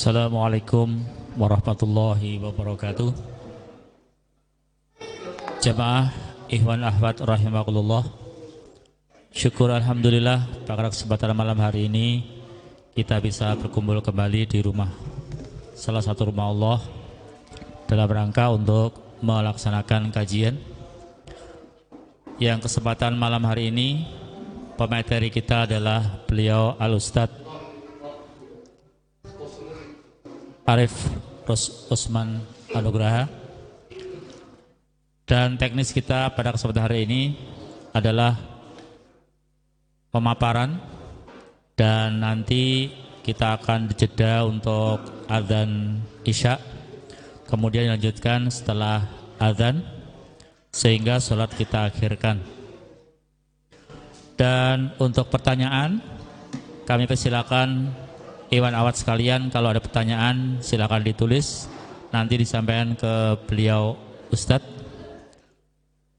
Assalamualaikum warahmatullahi wabarakatuh. Jamaah Ikhwan Ahwat rahimakumullah. Syukur alhamdulillah pada kesempatan malam hari ini kita bisa berkumpul kembali di rumah, salah satu rumah Allah, dalam rangka untuk melaksanakan kajian. Yang kesempatan malam hari ini pemateri kita adalah beliau Al-Ustadz Arif Usman Anugraha, dan teknis kita pada kesempatan hari ini adalah pemaparan, dan nanti kita akan dijeda untuk azan Isya, kemudian dilanjutkan setelah azan sehingga sholat kita akhirkan. Dan untuk pertanyaan kami persilakan Iwan awat sekalian, kalau ada pertanyaan silakan ditulis, nanti disampaikan ke beliau Ustadz.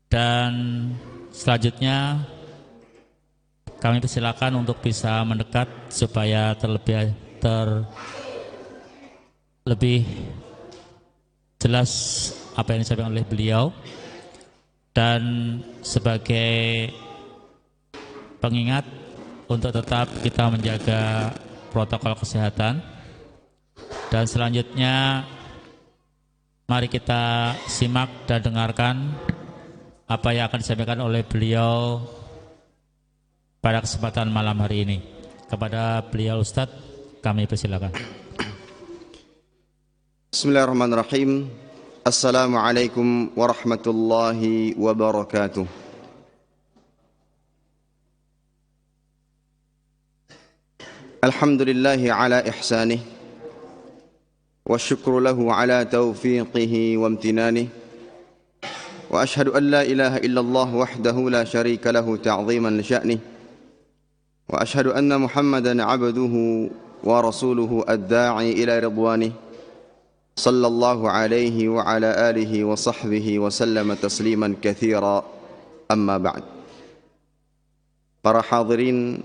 Dan selanjutnya kami persilakan untuk bisa mendekat supaya lebih jelas apa yang disampaikan oleh beliau. Dan sebagai pengingat untuk tetap kita menjaga protokol kesehatan. Dan selanjutnya mari kita simak dan dengarkan apa yang akan disampaikan oleh beliau pada kesempatan malam hari ini. Kepada beliau Ustadz kami persilakan. Bismillahirrahmanirrahim. Assalamualaikum warahmatullahi wabarakatuh. Alhamdulillahi ala ihsanih wa syukru lahu ala taufiqihi wa amtinanih, wa ashhadu an la ilaha illallah wahdahu la syarika lahu ta'ziman li sya'nih, wa ashhadu anna Muhammadan abduhu wa rasuluhu ad-da'i ila ridwanih, sallallahu alaihi wa ala alihi wa sahbihi wa sallama tasliman katsira, amma ba'd. Para hadirin,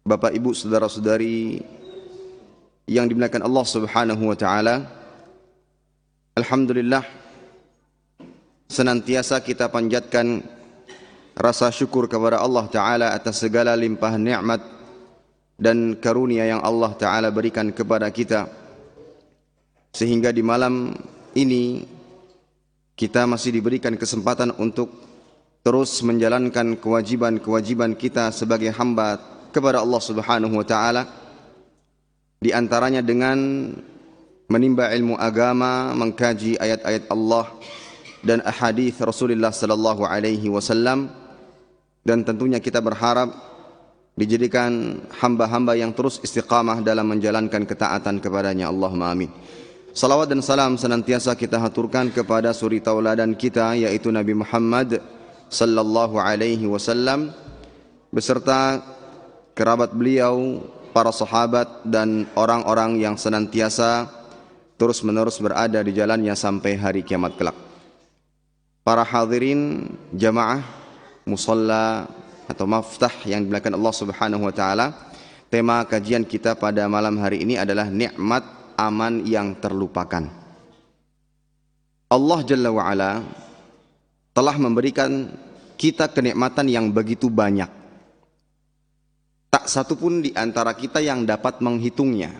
Bapak, Ibu, saudara-saudari yang dimuliakan Allah Subhanahu wa taala, alhamdulillah senantiasa kita panjatkan rasa syukur kepada Allah taala atas segala limpahan nikmat dan karunia yang Allah taala berikan kepada kita, sehingga di malam ini kita masih diberikan kesempatan untuk terus menjalankan kewajiban-kewajiban kita sebagai hamba kepada Allah Subhanahu wa taala, di antaranya dengan menimba ilmu agama, mengkaji ayat-ayat Allah dan ahadits Rasulullah sallallahu alaihi wasallam, dan tentunya kita berharap dijadikan hamba-hamba yang terus istiqamah dalam menjalankan ketaatan kepadanya. Allahumma amin. Salawat dan salam senantiasa kita haturkan kepada suri tauladan kita, yaitu Nabi Muhammad sallallahu alaihi wasallam beserta kerabat beliau, para sahabat, dan orang-orang yang senantiasa terus-menerus berada di jalannya sampai hari kiamat kelak. Para hadirin jamaah musalla atau maftah yang dimuliakan Allah Subhanahu wa taala, tema kajian kita pada malam hari ini adalah nikmat aman yang terlupakan. Allah Jalla wa Ala telah memberikan kita kenikmatan yang begitu banyak. Tak satu pun di antara kita yang dapat menghitungnya.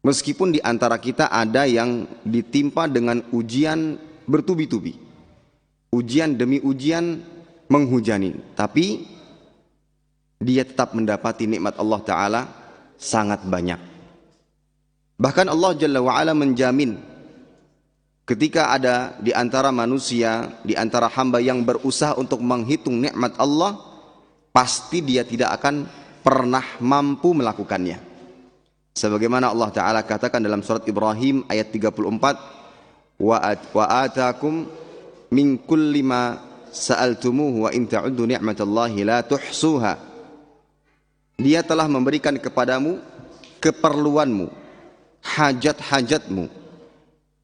Meskipun di antara kita ada yang ditimpa dengan ujian bertubi-tubi, ujian demi ujian menghujani, tapi dia tetap mendapati nikmat Allah Ta'ala sangat banyak. Bahkan Allah Jalla wa'ala menjamin ketika ada di antara manusia, di antara hamba yang berusaha untuk menghitung nikmat Allah, pasti dia tidak akan pernah mampu melakukannya. Sebagaimana Allah Ta'ala katakan dalam surat Ibrahim ayat 34, wa atakum min kulli ma sa'altumuhu wa in ta'uddu ni'matallahi la tuhsuha. Dia telah memberikan kepadamu keperluanmu, hajat-hajatmu,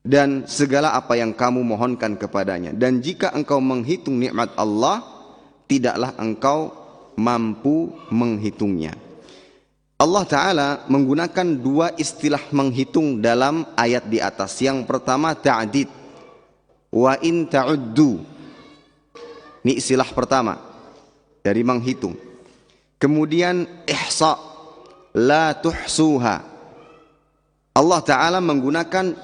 dan segala apa yang kamu mohonkan kepadanya. Dan jika engkau menghitung nikmat Allah, tidaklah engkau mampu menghitungnya. Allah Ta'ala menggunakan dua istilah menghitung dalam ayat di atas. Yang pertama ta'did, wa in ta'uddu. Ini istilah pertama dari menghitung. Kemudian ihsa, la tuhsuha. Allah Ta'ala menggunakan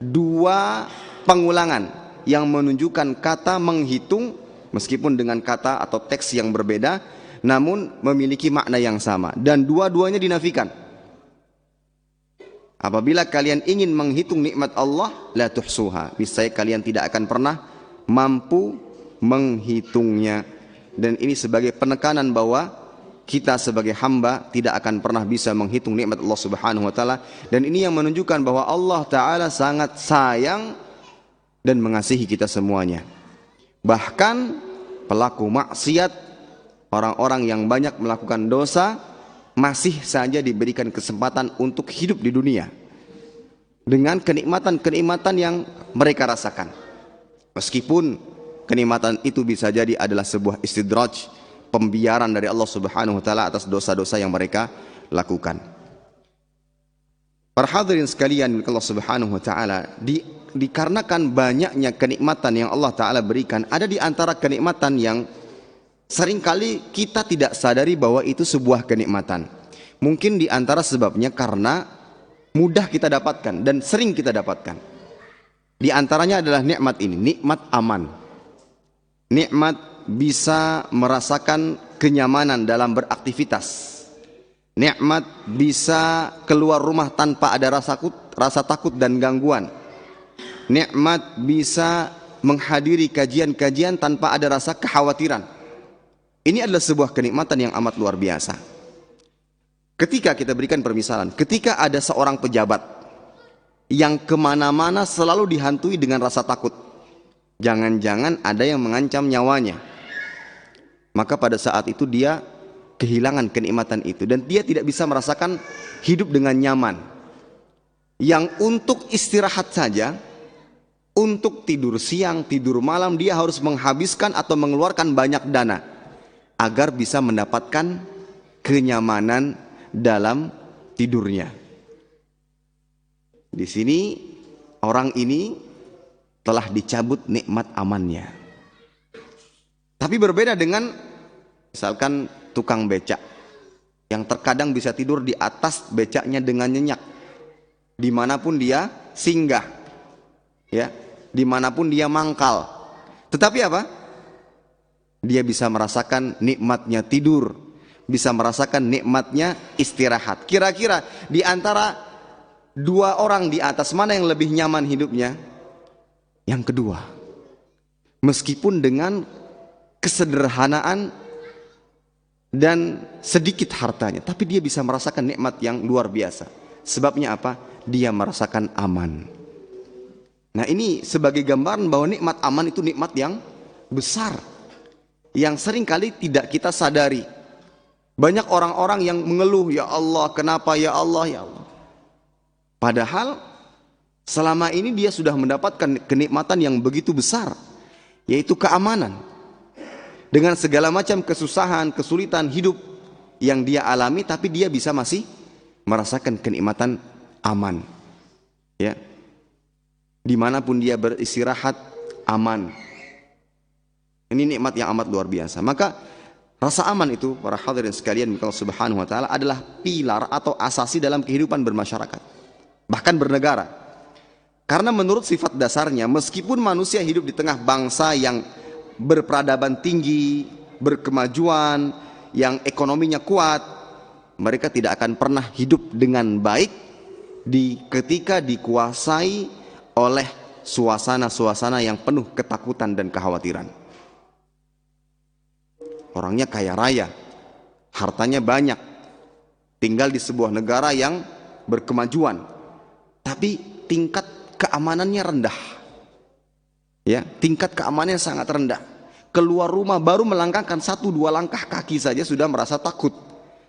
dua pengulangan yang menunjukkan kata menghitung, meskipun dengan kata atau teks yang berbeda, namun memiliki makna yang sama, dan dua-duanya dinafikan. Apabila kalian ingin menghitung nikmat Allah, la tuhsuha, niscaya kalian tidak akan pernah mampu menghitungnya. Dan ini sebagai penekanan bahwa kita sebagai hamba tidak akan pernah bisa menghitung nikmat Allah Subhanahu wa taala, dan ini yang menunjukkan bahwa Allah Ta'ala sangat sayang dan mengasihi kita semuanya. Bahkan pelaku maksiat, orang-orang yang banyak melakukan dosa, masih saja diberikan kesempatan untuk hidup di dunia dengan kenikmatan-kenikmatan yang mereka rasakan. Meskipun kenikmatan itu bisa jadi adalah sebuah istidraj, pembiaran dari Allah Subhanahu wa taala atas dosa-dosa yang mereka lakukan. Para hadirin sekalian, Allah Subhanahu wa taala, dikarenakan banyaknya kenikmatan yang Allah Ta'ala berikan, ada di antara kenikmatan yang seringkali kita tidak sadari bahwa itu sebuah kenikmatan. Mungkin di antara sebabnya karena mudah kita dapatkan dan sering kita dapatkan. Di antaranya adalah nikmat ini, nikmat aman. Nikmat bisa merasakan kenyamanan dalam beraktivitas. Nikmat bisa keluar rumah tanpa ada rasa takut dan gangguan. Nikmat bisa menghadiri kajian-kajian tanpa ada rasa kekhawatiran. Ini adalah sebuah kenikmatan yang amat luar biasa. Ketika kita berikan permisalan, ketika ada seorang pejabat yang kemana-mana selalu dihantui dengan rasa takut, jangan-jangan ada yang mengancam nyawanya, maka pada saat itu dia kehilangan kenikmatan itu, dan dia tidak bisa merasakan hidup dengan nyaman. Yang untuk istirahat saja, untuk tidur siang, tidur malam, dia harus menghabiskan atau mengeluarkan banyak dana agar bisa mendapatkan kenyamanan dalam tidurnya. Di sini orang ini telah dicabut nikmat amannya. Tapi berbeda dengan misalkan tukang becak yang terkadang bisa tidur di atas becaknya dengan nyenyak, dimanapun dia singgah, ya, dimanapun dia mangkal. Tetapi apa? Dia bisa merasakan nikmatnya tidur, bisa merasakan nikmatnya istirahat. Kira-kira di antara dua orang di atas, mana yang lebih nyaman hidupnya? Yang kedua. Meskipun dengan kesederhanaan dan sedikit hartanya, tapi dia bisa merasakan nikmat yang luar biasa. Sebabnya apa? Dia merasakan aman. Nah, ini sebagai gambaran bahwa nikmat aman itu nikmat yang besar, yang seringkali tidak kita sadari. Banyak orang-orang yang mengeluh, ya Allah, kenapa ya Allah, ya Allah. Padahal selama ini dia sudah mendapatkan kenikmatan yang begitu besar, yaitu keamanan. Dengan segala macam kesusahan, kesulitan hidup yang dia alami, tapi dia bisa masih merasakan kenikmatan aman. Ya, dimanapun dia beristirahat, aman. Ini nikmat yang amat luar biasa. Maka rasa aman itu, para hadirin sekalian, Allah Subhanahu wa taala, adalah pilar atau asasi dalam kehidupan bermasyarakat, bahkan bernegara. Karena menurut sifat dasarnya, meskipun manusia hidup di tengah bangsa yang berperadaban tinggi, berkemajuan, yang ekonominya kuat, mereka tidak akan pernah hidup dengan baik ketika dikuasai oleh suasana-suasana yang penuh ketakutan dan kekhawatiran. Orangnya kaya raya, hartanya banyak, tinggal di sebuah negara yang berkemajuan, tapi tingkat keamanannya rendah. Ya, tingkat keamanannya sangat rendah. Keluar rumah baru melangkahkan 1-2 langkah kaki saja sudah merasa takut.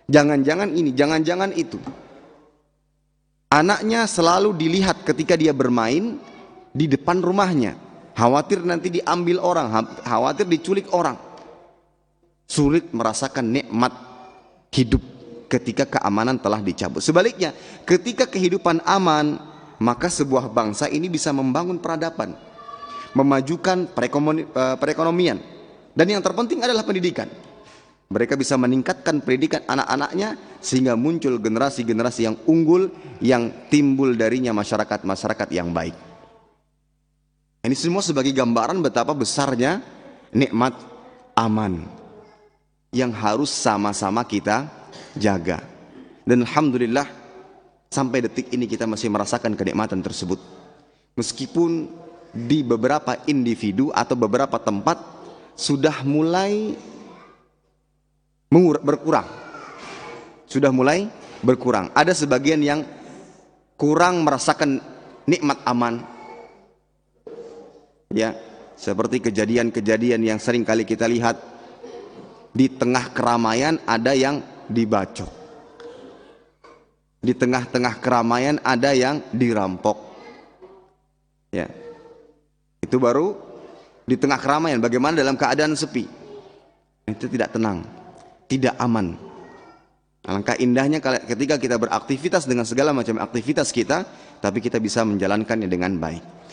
Jangan-jangan ini, jangan-jangan itu. Anaknya selalu dilihat ketika dia bermain di depan rumahnya, khawatir nanti diambil orang, khawatir diculik orang. Sulit merasakan nikmat hidup ketika keamanan telah dicabut. Sebaliknya, ketika kehidupan aman, maka sebuah bangsa ini bisa membangun peradaban, memajukan perekonomian, dan yang terpenting adalah pendidikan. Mereka bisa meningkatkan pendidikan anak-anaknya sehingga muncul generasi-generasi yang unggul yang timbul darinya masyarakat-masyarakat yang baik. Ini semua sebagai gambaran betapa besarnya nikmat aman yang harus sama-sama kita jaga. Dan alhamdulillah sampai detik ini kita masih merasakan kenikmatan tersebut. Meskipun di beberapa individu atau beberapa tempat sudah mulai berkurang. Sudah mulai berkurang. Ada sebagian yang kurang merasakan nikmat aman. Ya, seperti kejadian-kejadian yang sering kali kita lihat di tengah keramaian ada yang dibacok. Di tengah-tengah keramaian ada yang dirampok. Ya. Itu baru di tengah keramaian. Bagaimana dalam keadaan sepi? Itu tidak tenang, tidak aman. Alangkah indahnya ketika kita beraktivitas dengan segala macam aktivitas kita, tapi kita bisa menjalankannya dengan baik.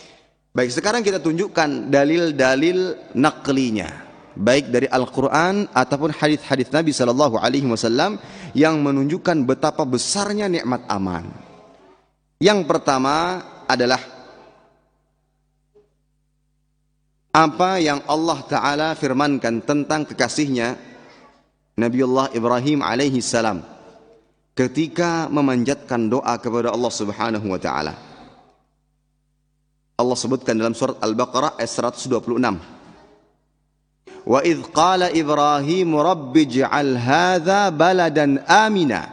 Baik, sekarang kita tunjukkan dalil-dalil naqlinya, baik dari Al-Quran ataupun hadis-hadis Nabi SAW yang menunjukkan betapa besarnya nikmat aman. Yang pertama adalah apa yang Allah Ta'ala firmankan tentang kekasihnya Nabiullah Ibrahim alaihi salam ketika memanjatkan doa kepada Allah Subhanahu wa Ta'ala. Allah sebutkan dalam surat Al-Baqarah ayat 126. Wa idh qala Ibrahim rabbi ij'al hadha baladan amina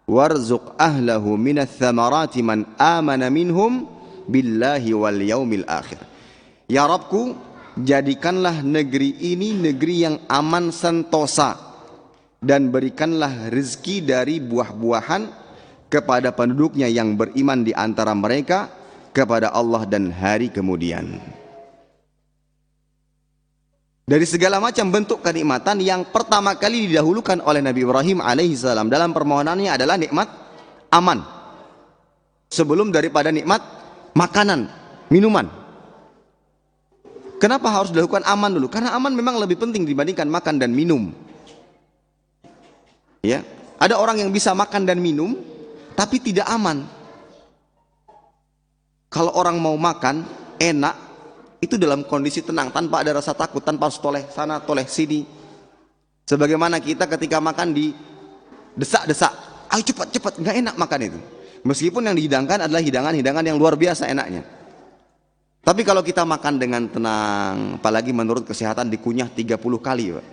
warzuq ahlahu minats thamarati man amana minhum billahi wal yaumil akhir. Ya Rabbku, jadikanlah negeri ini negeri yang aman sentosa dan berikanlah rezeki dari buah-buahan kepada penduduknya yang beriman di antara mereka kepada Allah dan hari kemudian. Dari segala macam bentuk kenikmatan, yang pertama kali didahulukan oleh Nabi Ibrahim alaihissalam dalam permohonannya adalah nikmat aman, sebelum daripada nikmat makanan, minuman. Kenapa harus dilakukan aman dulu? Karena aman memang lebih penting dibandingkan makan dan minum. Ya, ada orang yang bisa makan dan minum tapi tidak aman. Kalau orang mau makan enak, itu dalam kondisi tenang, tanpa ada rasa takut, tanpa harus toleh sana toleh sini. Sebagaimana kita ketika makan di desak-desak, ayo cepat-cepat, nggak enak makan itu. Meskipun yang dihidangkan adalah hidangan-hidangan yang luar biasa enaknya. Tapi kalau kita makan dengan tenang, apalagi menurut kesehatan dikunyah 30 kali, Pak.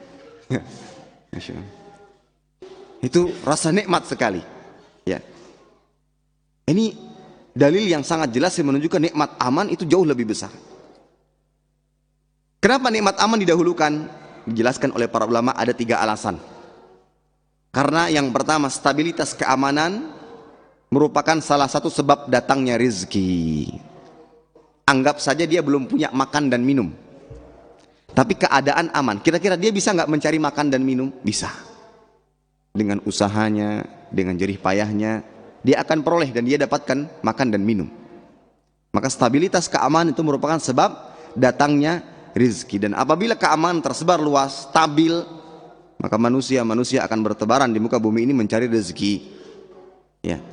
Itu rasa nikmat sekali. Ya. Ini dalil yang sangat jelas yang menunjukkan nikmat aman itu jauh lebih besar. Kenapa nikmat aman didahulukan? Dijelaskan oleh para ulama ada 3 alasan. Karena yang pertama, stabilitas keamanan merupakan salah satu sebab datangnya rezeki. Anggap saja dia belum punya makan dan minum, tapi keadaan aman. Kira-kira dia bisa nggak mencari makan dan minum? Bisa. Dengan usahanya, dengan jerih payahnya, dia akan peroleh dan dia dapatkan makan dan minum. Maka stabilitas keamanan itu merupakan sebab datangnya rezeki. Dan apabila keamanan tersebar luas, stabil, maka manusia akan bertebaran di muka bumi ini mencari rezeki. Ya.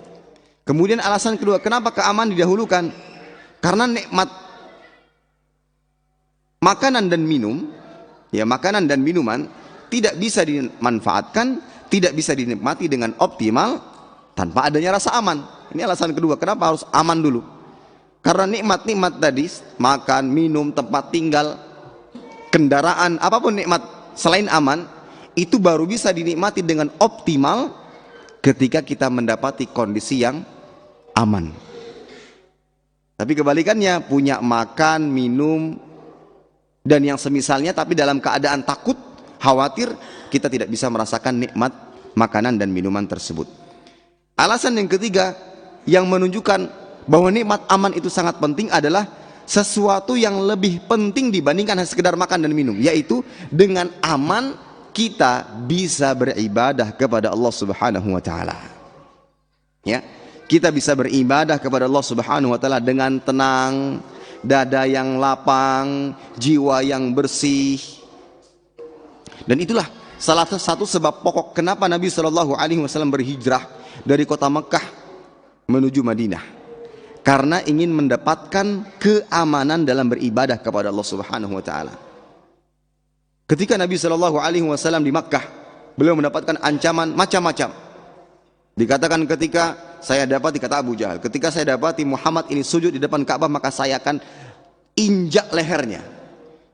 Kemudian alasan kedua, kenapa keamanan didahulukan? Karena nikmat makanan dan minum, ya, makanan dan minuman tidak bisa dimanfaatkan, tidak bisa dinikmati dengan optimal tanpa adanya rasa aman. Ini alasan kedua, kenapa harus aman dulu? Karena nikmat-nikmat tadi, makan, minum, tempat tinggal, kendaraan, apapun nikmat selain aman, itu baru bisa dinikmati dengan optimal ketika kita mendapati kondisi yang aman. Tapi kebalikannya, punya makan, minum, dan yang semisalnya, tapi dalam keadaan takut, khawatir, kita tidak bisa merasakan nikmat makanan dan minuman tersebut. Alasan yang ketiga yang menunjukkan bahwa nikmat aman itu sangat penting adalah sesuatu yang lebih penting dibandingkan hanya sekedar makan dan minum, yaitu dengan aman kita bisa beribadah kepada Allah Subhanahu wa taala. Ya, kita bisa beribadah kepada Allah Subhanahu wa taala dengan tenang, dada yang lapang, jiwa yang bersih. Dan itulah salah satu sebab pokok kenapa Nabi Shallallahu Alaihi Wasallam berhijrah dari kota Mekah menuju Madinah, karena ingin mendapatkan keamanan dalam beribadah kepada Allah Subhanahu Wa Taala. Ketika Nabi Shallallahu Alaihi Wasallam di Mekah, beliau mendapatkan ancaman macam-macam. Dikatakan ketika saya dapati, kata Abu Jahal, ketika saya dapati Muhammad ini sujud di depan Ka'bah, maka saya akan injak lehernya.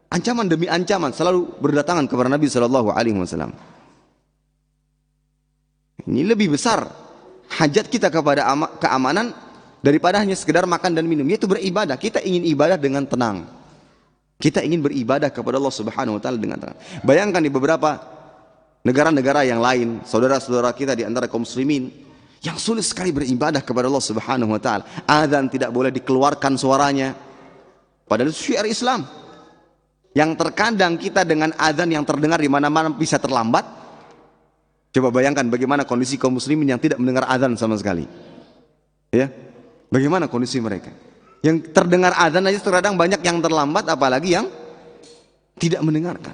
Ancaman demi ancaman selalu berdatangan kepada Nabi Shallallahu Alaihi Wasallam. Ini lebih besar hajat kita kepada keamanan daripada hanya sekedar makan dan minum, yaitu beribadah. Kita ingin ibadah dengan tenang. Kita ingin beribadah kepada Allah Subhanahu Wa Taala dengan tenang. Bayangkan di beberapa negara-negara yang lain, saudara-saudara kita di antara kaum muslimin yang sulit sekali beribadah kepada Allah Subhanahu Wa Taala. Azan tidak boleh dikeluarkan suaranya, padahal itu syiar Islam. Yang terkadang kita dengan azan yang terdengar di mana-mana bisa terlambat. Coba bayangkan bagaimana kondisi kaum muslimin yang tidak mendengar azan sama sekali. Ya, bagaimana kondisi mereka? Yang terdengar azan aja terkadang banyak yang terlambat, apalagi yang tidak mendengarkan.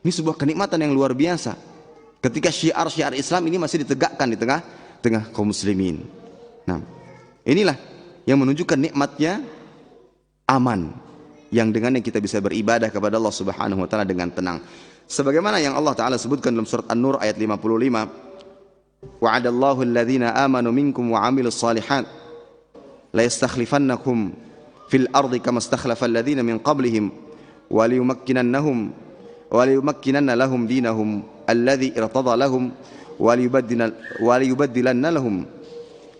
Ini sebuah kenikmatan yang luar biasa. Ketika syiar-syiar Islam ini masih ditegakkan di tengah kaum muslimin. Nah, inilah yang menunjukkan nikmatnya aman, yang dengannya kita bisa beribadah kepada Allah Subhanahu Wa Taala dengan tenang. Sebagaimana yang Allah Ta'ala sebutkan dalam surat An-Nur ayat 55, wa'adallahu alladhina amanu minkum wa amilus salihat la yastakhlifannakum fil ardi kama istakhlafa alladhina min qablihim wa liyumakkinanna lahum dinahum alladhi irtada lahum wa liyubaddilanna lahum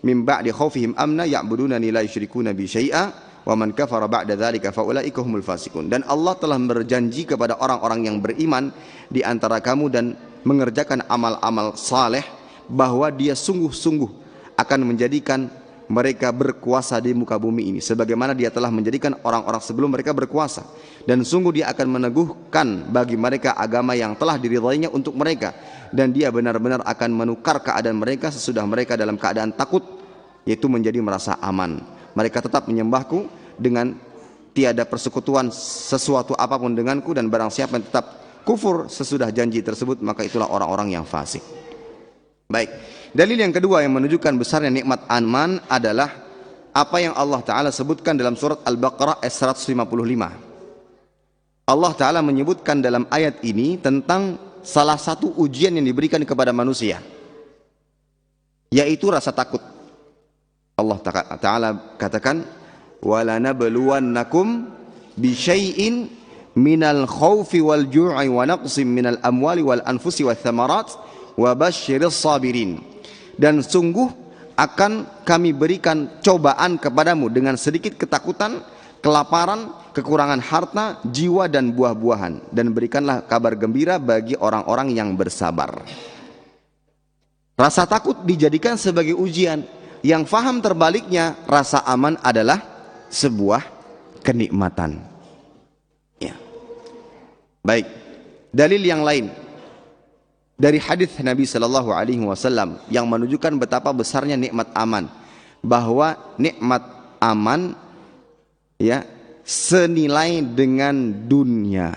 min ba'di khawfihim amna ya'budunani la yusyrikuna bi syai'a wa man kafara ba'da dzalika fa ulaika humul fasiqun. Dan Allah telah berjanji kepada orang-orang yang beriman di antara kamu dan mengerjakan amal-amal saleh bahwa Dia sungguh-sungguh akan menjadikan mereka berkuasa di muka bumi ini sebagaimana Dia telah menjadikan orang-orang sebelum mereka berkuasa, dan sungguh Dia akan meneguhkan bagi mereka agama yang telah diridhainya untuk mereka, dan Dia benar-benar akan menukar keadaan mereka sesudah mereka dalam keadaan takut, yaitu menjadi merasa aman. Mereka tetap menyembahku dengan tiada persekutuan sesuatu apapun denganku, dan barang siapa yang tetap kufur sesudah janji tersebut, maka itulah orang-orang yang fasik. Baik, dalil yang kedua yang menunjukkan besarnya nikmat aman adalah apa yang Allah Ta'ala sebutkan dalam surat Al-Baqarah ayat 155. Allah Ta'ala menyebutkan dalam ayat ini tentang salah satu ujian yang diberikan kepada manusia, yaitu rasa takut. Allah Ta'ala katakan, وَلَنَبْلُوَنَّكُمْ بِشَيْءٍ مِنَ الْخَوْفِ وَالْجُوعِ وَنَقْصٍ مِنَ الْأَمْوَالِ وَالْأَنْفُسِ وَالثَّمَرَاتِ وَبَشِّرِ الصَّابِرِينَ. Dan sungguh akan kami berikan cobaan kepadamu dengan sedikit ketakutan, kelaparan, kekurangan harta, jiwa dan buah-buahan, dan berikanlah kabar gembira bagi orang-orang yang bersabar. Rasa takut dijadikan sebagai ujian. Yang faham terbaliknya, rasa aman adalah sebuah kenikmatan. Ya. Baik, dalil yang lain dari hadis Nabi Sallallahu Alaihi Wasallam yang menunjukkan betapa besarnya nikmat aman, bahwa nikmat aman ya senilai dengan dunia.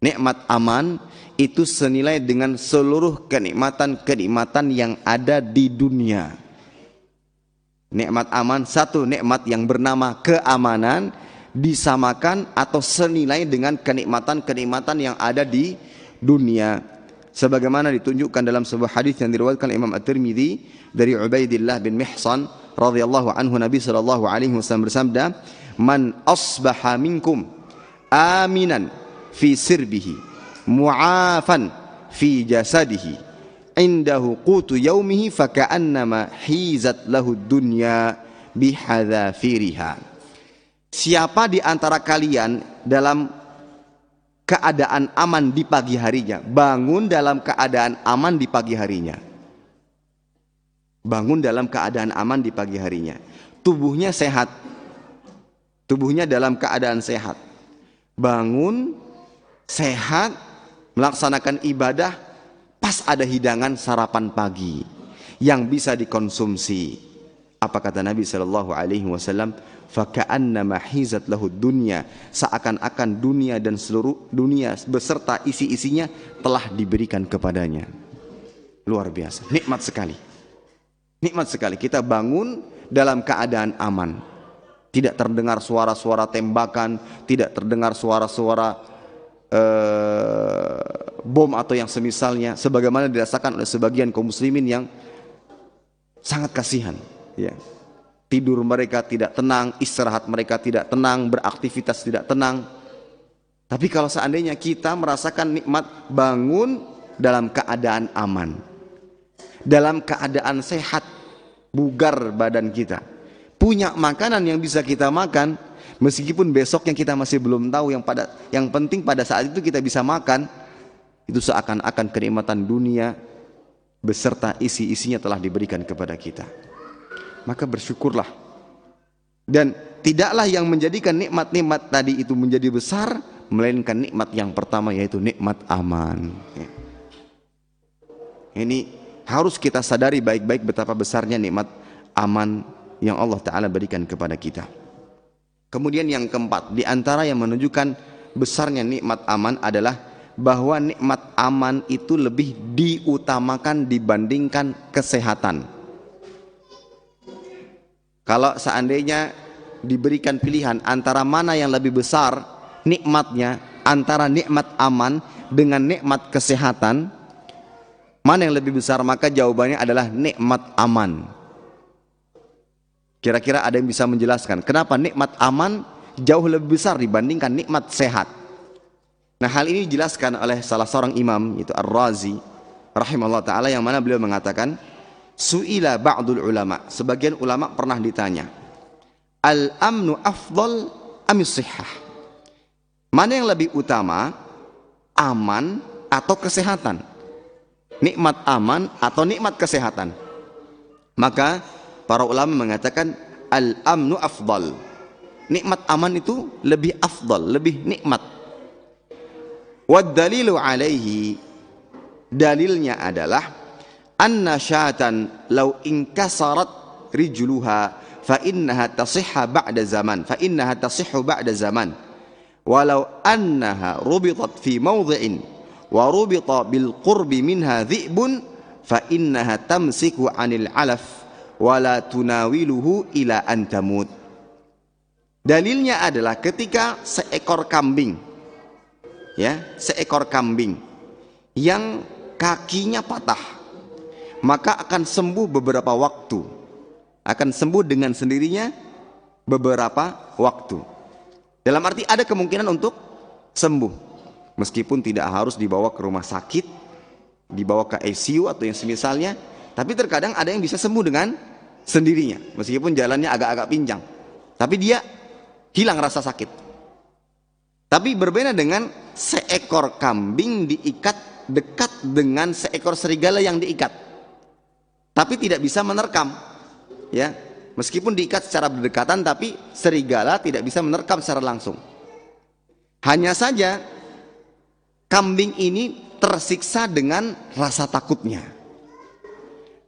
Nikmat aman itu senilai dengan seluruh kenikmatan-kenikmatan yang ada di dunia. Nikmat aman, satu nikmat yang bernama keamanan, disamakan atau senilai dengan kenikmatan-kenikmatan yang ada di dunia. Sebagaimana ditunjukkan dalam sebuah hadis yang diriwayatkan Imam At-Tirmidzi dari Ubaidillah bin Mihsan radhiyallahu anhu, Nabi sallallahu alaihi wasallam bersabda, "Man asbaha minkum aminan fi sirbihi mu'afan fi jasadihi indahu qutu yaumihi faka'annama hizat lahu dunya bihadzafiriha." Siapa di antara kalian dalam keadaan aman di pagi harinya, bangun dalam keadaan aman di pagi harinya, bangun dalam keadaan aman di pagi harinya, tubuhnya sehat, tubuhnya dalam keadaan sehat, bangun sehat, melaksanakan ibadah pas ada hidangan sarapan pagi yang bisa dikonsumsi. Apa kata Nabi sallallahu alaihi wasallam? Faka'annama hizat lahu dunya, seakan-akan dunia dan seluruh dunia beserta isi-isinya telah diberikan kepadanya. Luar biasa, nikmat sekali. Nikmat sekali kita bangun dalam keadaan aman. Tidak terdengar suara-suara tembakan, tidak terdengar suara-suara bom atau yang semisalnya, sebagaimana dirasakan oleh sebagian kaum muslimin yang sangat kasihan, ya. Tidur mereka tidak tenang, istirahat mereka tidak tenang, beraktivitas tidak tenang. Tapi kalau seandainya kita merasakan nikmat bangun dalam keadaan aman, dalam keadaan sehat, bugar badan kita, punya makanan yang bisa kita makan, meskipun besoknya kita masih belum tahu, yang penting pada saat itu kita bisa makan, itu seakan-akan kenikmatan dunia beserta isi-isinya telah diberikan kepada kita. Maka bersyukurlah. Dan tidaklah yang menjadikan nikmat-nikmat tadi itu menjadi besar, melainkan nikmat yang pertama, yaitu nikmat aman. Ini harus kita sadari baik-baik betapa besarnya nikmat aman yang Allah Ta'ala berikan kepada kita. Kemudian yang keempat, di antara yang menunjukkan besarnya nikmat aman adalah bahwa nikmat aman itu lebih diutamakan dibandingkan kesehatan. Kalau seandainya diberikan pilihan antara mana yang lebih besar nikmatnya, antara nikmat aman dengan nikmat kesehatan, mana yang lebih besar? Maka jawabannya adalah nikmat aman. Kira-kira ada yang bisa menjelaskan kenapa nikmat aman jauh lebih besar dibandingkan nikmat sehat? Nah, hal ini dijelaskan oleh salah seorang imam, yaitu Ar-Razi rahimahullah ta'ala, yang mana beliau mengatakan, su'ila ba'dul ulama, sebagian ulama pernah ditanya, al-amnu afdal amis sihah, mana yang lebih utama, aman atau kesehatan? Nikmat aman atau nikmat kesehatan? Maka para ulama mengatakan al-amnu afdal, nikmat aman itu lebih afdal, lebih nikmat. Wad dalilu alaihi, dalilnya adalah anna syatan law inkasarat rijluha fa innaha tasihha ba'da zaman, fa innaha tasihhu ba'da zaman, walau annaha rubitat fi mawdhi'in wa rubita bil qurbi minha dhi'bun fa innaha tamsiku 'anil 'alaf wa la tunawiluhu ila an tamut. Dalilnya adalah ketika seekor kambing, ya, seekor kambing yang kakinya patah, maka akan sembuh beberapa waktu, akan sembuh dengan sendirinya beberapa waktu. Dalam arti ada kemungkinan untuk sembuh, meskipun tidak harus dibawa ke rumah sakit, dibawa ke ICU atau yang semisalnya. Tapi terkadang ada yang bisa sembuh dengan sendirinya, meskipun jalannya agak-agak pincang, tapi dia hilang rasa sakit. Tapi berbeda dengan seekor kambing diikat dekat dengan seekor serigala yang diikat, tapi tidak bisa menerkam, ya, meskipun diikat secara berdekatan, tapi serigala tidak bisa menerkam secara langsung. Hanya saja kambing ini tersiksa dengan rasa takutnya.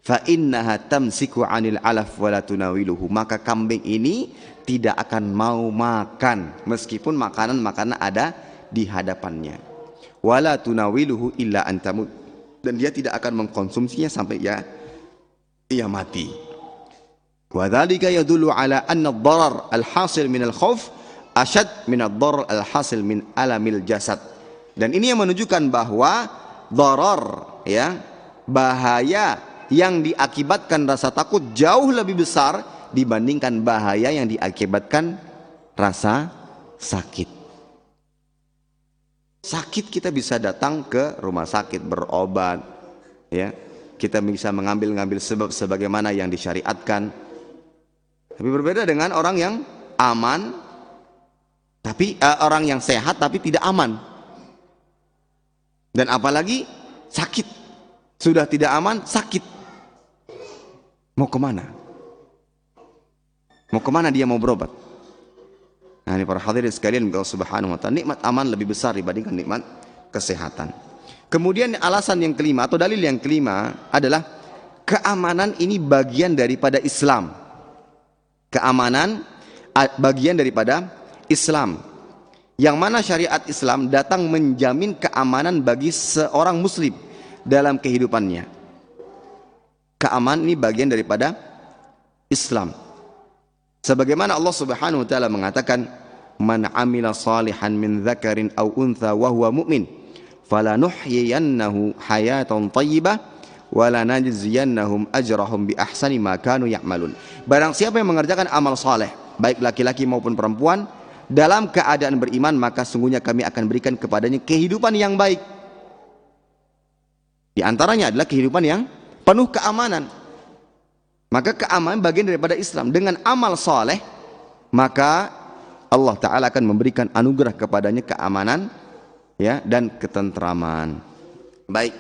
Fa innaha tamsiku 'anil 'alaf wa la tunawiluhu, maka kambing ini tidak akan mau makan meskipun makanan-makanan ada di hadapannya. Wala tunawiluhu illa antamut, dan dia tidak akan mengkonsumsinya sampai ia mati. Wa dzalika yadullu ala anna ad-darar al-hasil min al-khauf asyad min ad-darar al-hasil min alamil jasad. Dan ini yang menunjukkan bahwa darar, ya, bahaya yang diakibatkan rasa takut jauh lebih besar dibandingkan bahaya yang diakibatkan rasa sakit. Sakit kita bisa datang ke rumah sakit berobat, ya, kita bisa mengambil sebab sebagaimana yang disyariatkan. Tapi berbeda dengan orang yang aman, tapi orang yang sehat tapi tidak aman. Dan apalagi sakit, sudah tidak aman, sakit. Mau kemana? Mau kemana dia mau berobat? Nah, ini para hadirin sekalian, Allah Subhanahu wa ta'ala, nikmat aman lebih besar dibandingkan nikmat kesehatan. Kemudian alasan yang kelima atau dalil yang kelima adalah keamanan ini bagian daripada Islam. Keamanan bagian daripada Islam. Yang mana syariat Islam datang menjamin keamanan bagi seorang muslim dalam kehidupannya. Keamanan ini bagian daripada Islam. Sebagaimana Allah Subhanahu wa taala mengatakan, "Man 'amila salihan min dzakarin aw untha wa huwa mu'min, falanuhyiyannahu hayatan thayyibah wa lanajziyannahum ajrahum bi ahsani ma kanu ya'malun." Barang siapa yang mengerjakan amal saleh, baik laki-laki maupun perempuan, dalam keadaan beriman, maka sungguhnya kami akan berikan kepadanya kehidupan yang baik. Di antaranya adalah kehidupan yang penuh keamanan. Maka keamanan bagian daripada Islam. Dengan amal saleh, maka Allah Ta'ala akan memberikan anugerah kepadanya keamanan, ya, dan ketentraman. Baik,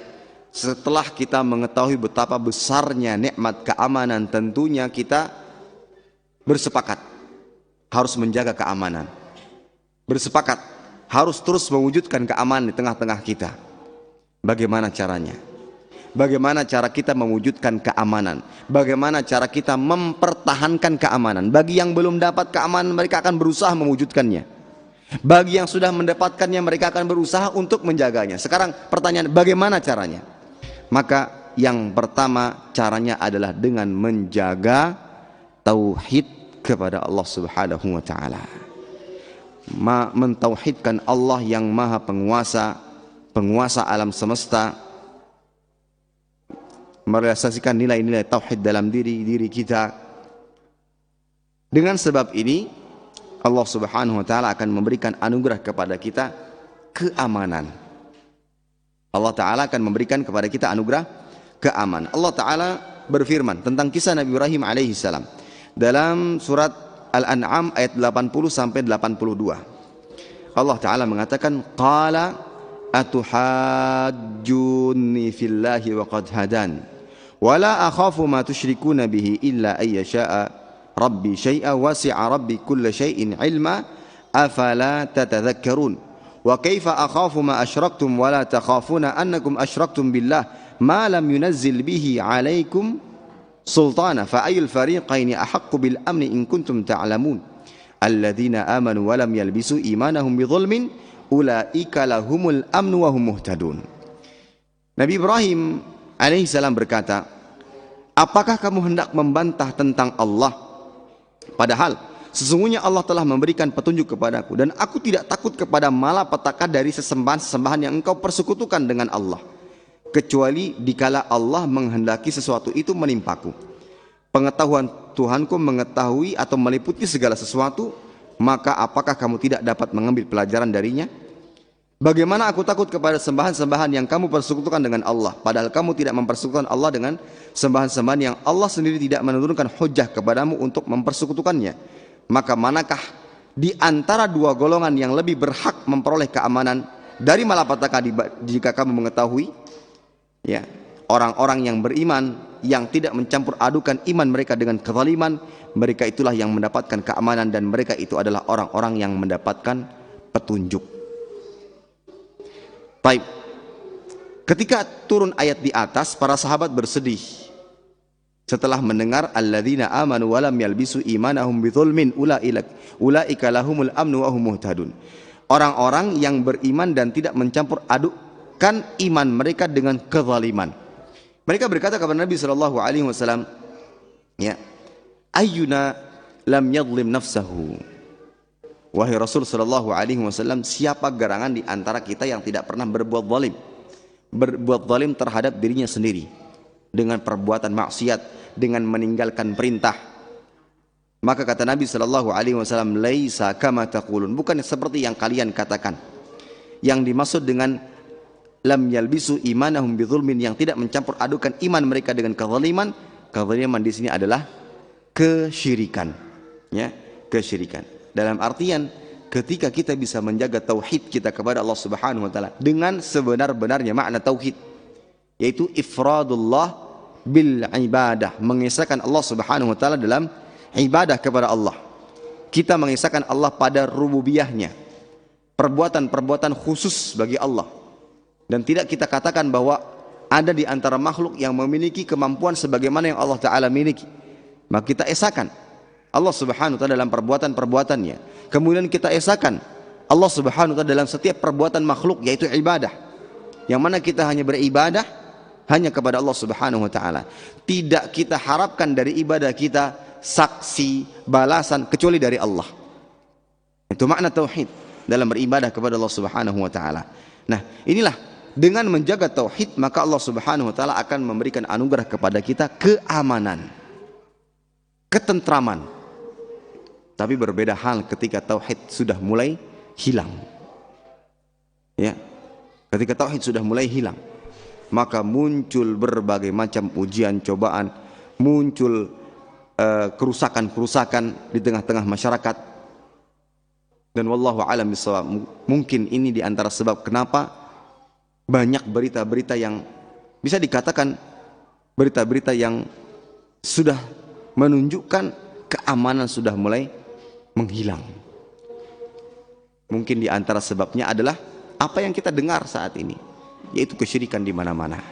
setelah kita mengetahui betapa besarnya nikmat keamanan, tentunya kita bersepakat harus menjaga keamanan. Bersepakat harus terus mewujudkan keamanan di tengah-tengah kita. Bagaimana caranya? Bagaimana cara kita mewujudkan keamanan? Bagaimana cara kita mempertahankan keamanan? Bagi yang belum dapat keamanan, mereka akan berusaha mewujudkannya. Bagi yang sudah mendapatkannya, mereka akan berusaha untuk menjaganya. Sekarang pertanyaan, bagaimana caranya? Maka yang pertama caranya adalah dengan menjaga tauhid kepada Allah Subhanahu wa taala. Mentauhidkan Allah yang Maha Penguasa, penguasa alam semesta, merealisasikan nilai-nilai tauhid dalam diri kita. Dengan sebab ini Allah Subhanahu wa taala akan memberikan anugerah kepada kita keamanan. Allah taala akan memberikan kepada kita anugerah keamanan. Allah taala berfirman tentang kisah Nabi Ibrahim alaihi salam dalam surat Al-An'am ayat 80 sampai 82. Allah Ta'ala mengatakan, "Qala atuhajjunni fillahi wa qad hadan wa la akhafu ma tusyrikuna bihi illa ay yasha'a rabbi syai'a wasi'a rabbi kulla syai'in ilma afala tatadhakkarun wa kaifa akhafu ma asyraktum wa la takhafuna annakum asyraktum billah ma lam yunazzil bihi 'alaikum sultana fa ayyul fariqaini ahaqqu bil amni in kuntum ta'lamun alladzina amanu wa lam yalbisu imanahum bidzulmin ulaika lahumul amnu wa hum muhtadun." Nabi Ibrahim alaihi salam berkata, "Apakah kamu hendak membantah tentang Allah? Padahal sesungguhnya Allah telah memberikan petunjuk kepadaku dan aku tidak takut kepada malapetaka dari sesembahan-sesembahan yang engkau persekutukan dengan Allah, kecuali dikala Allah menghendaki sesuatu itu menimpaku. Pengetahuan Tuhanku mengetahui atau meliputi segala sesuatu, maka apakah kamu tidak dapat mengambil pelajaran darinya? Bagaimana aku takut kepada sembahan-sembahan yang kamu persekutukan dengan Allah, padahal kamu tidak mempersekutukan Allah dengan sembahan-sembahan yang Allah sendiri tidak menurunkan hujjah kepadamu untuk mempersekutukannya. Maka manakah di antara dua golongan yang lebih berhak memperoleh keamanan dari malapetaka jika kamu mengetahui? Ya, orang-orang yang beriman yang tidak mencampur adukan iman mereka dengan kezaliman, mereka itulah yang mendapatkan keamanan dan mereka itu adalah orang-orang yang mendapatkan petunjuk. Baik. Ketika turun ayat di atas, para sahabat bersedih setelah mendengar alladzina amanu wa lam yalbisu imanahum bidzulmin ulaika lahumul amnu wa hum muhtadun. Orang-orang yang beriman dan tidak mencampur adukkan iman mereka dengan kezaliman. Mereka berkata kepada Nabi sallallahu alaihi wasallam, ya, ayyuna lam yadhlim nafsahu. Wahai Rasul sallallahu alaihi wasallam, siapa gerangan di antara kita yang tidak pernah berbuat zalim? Berbuat zalim terhadap dirinya sendiri dengan perbuatan maksiat, dengan meninggalkan perintah. Maka kata Nabi sallallahu alaihi wasallam, laisa kama taqulun, bukan seperti yang kalian katakan. Yang dimaksud dengan lam yalbisu imanahum bidzulmin, yang tidak mencampur adukan iman mereka dengan kezaliman. Kezaliman di sini adalah kesyirikan, ya, kesyirikan. Dalam artian ketika kita bisa menjaga tauhid kita kepada Allah Subhanahu wa taala dengan sebenar-benarnya makna tauhid, yaitu ifradullah bil ibadah, mengisahkan Allah Subhanahu wa taala dalam ibadah kepada Allah. Kita mengisahkan Allah pada rububiyahnya, perbuatan-perbuatan khusus bagi Allah. Dan tidak kita katakan bahwa ada di antara makhluk yang memiliki kemampuan sebagaimana yang Allah Ta'ala miliki. Maka kita esakan Allah Subhanahu wa ta'ala dalam perbuatan-perbuatannya. Kemudian kita esakan Allah Subhanahu wa ta'ala dalam setiap perbuatan makhluk, yaitu ibadah. Yang mana kita hanya beribadah hanya kepada Allah Subhanahu wa ta'ala. Tidak kita harapkan dari ibadah kita saksi, balasan kecuali dari Allah. Itu makna tauhid dalam beribadah kepada Allah Subhanahu wa ta'ala. Nah, inilah dengan menjaga tauhid, maka Allah Subhanahu wa ta'ala akan memberikan anugerah kepada kita keamanan, ketentraman. Tapi berbeda hal ketika tauhid sudah mulai hilang. Ya. Ketika tauhid sudah mulai hilang, maka muncul berbagai macam ujian, cobaan, muncul kerusakan-kerusakan di tengah-tengah masyarakat. Dan wallahu a'lam bishawab, mungkin ini di antara sebab kenapa banyak berita-berita yang bisa dikatakan berita-berita yang sudah menunjukkan keamanan sudah mulai menghilang. Mungkin di antara sebabnya adalah apa yang kita dengar saat ini, yaitu kesyirikan di mana-mana.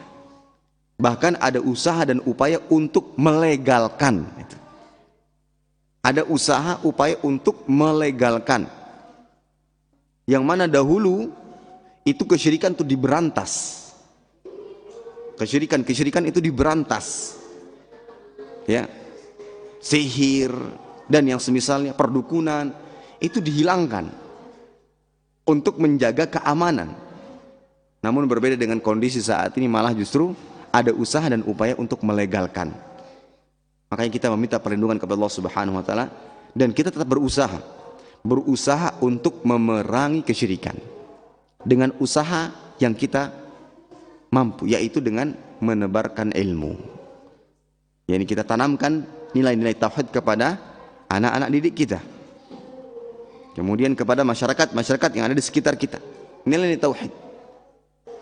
Bahkan ada usaha dan upaya untuk melegalkan. Ada usaha upaya untuk melegalkan. Yang mana dahulu itu kesyirikan itu diberantas. Kesyirikan itu diberantas. Ya. Sihir dan yang semisalnya, perdukunan itu dihilangkan untuk menjaga keamanan. Namun berbeda dengan kondisi saat ini, malah justru ada usaha dan upaya untuk melegalkan. Makanya kita meminta perlindungan kepada Allah Subhanahu wa ta'ala, dan kita tetap berusaha untuk memerangi kesyirikan dengan usaha yang kita mampu, yaitu dengan menebarkan ilmu. Yani kita tanamkan nilai-nilai tauhid kepada anak-anak didik kita, kemudian kepada masyarakat yang ada di sekitar kita, nilai-nilai tauhid.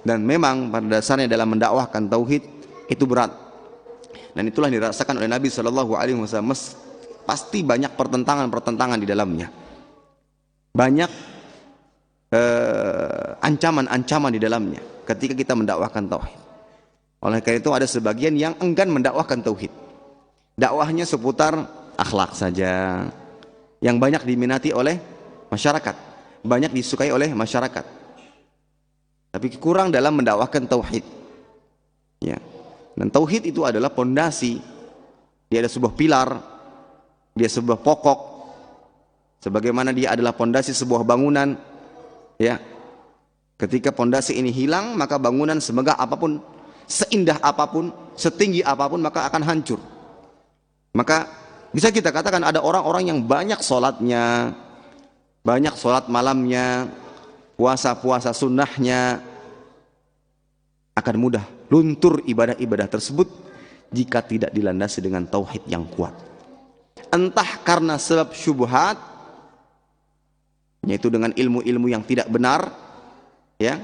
Dan memang pada dasarnya dalam mendakwahkan tauhid itu berat, dan itulah dirasakan oleh Nabi Shallallahu Alaihi Wasallam. Pasti banyak pertentangan di dalamnya, banyak ancaman-ancaman di dalamnya ketika kita mendakwahkan tauhid. Oleh karena itu ada sebagian yang enggan mendakwahkan tauhid, dakwahnya seputar akhlak saja, yang banyak diminati oleh masyarakat, banyak disukai oleh masyarakat, tapi kurang dalam mendakwahkan tauhid. Ya. Dan tauhid itu adalah pondasi, dia ada sebuah pilar, dia sebuah pokok, sebagaimana dia adalah pondasi sebuah bangunan. Ya. Ketika pondasi ini hilang, maka bangunan semegah apapun, seindah apapun, setinggi apapun, maka akan hancur. Maka bisa kita katakan ada orang-orang yang banyak sholatnya, banyak sholat malamnya, puasa-puasa sunnahnya, akan mudah luntur ibadah-ibadah tersebut jika tidak dilandasi dengan tauhid yang kuat. Entah karena sebab syubhat, yaitu dengan ilmu-ilmu yang tidak benar, ya,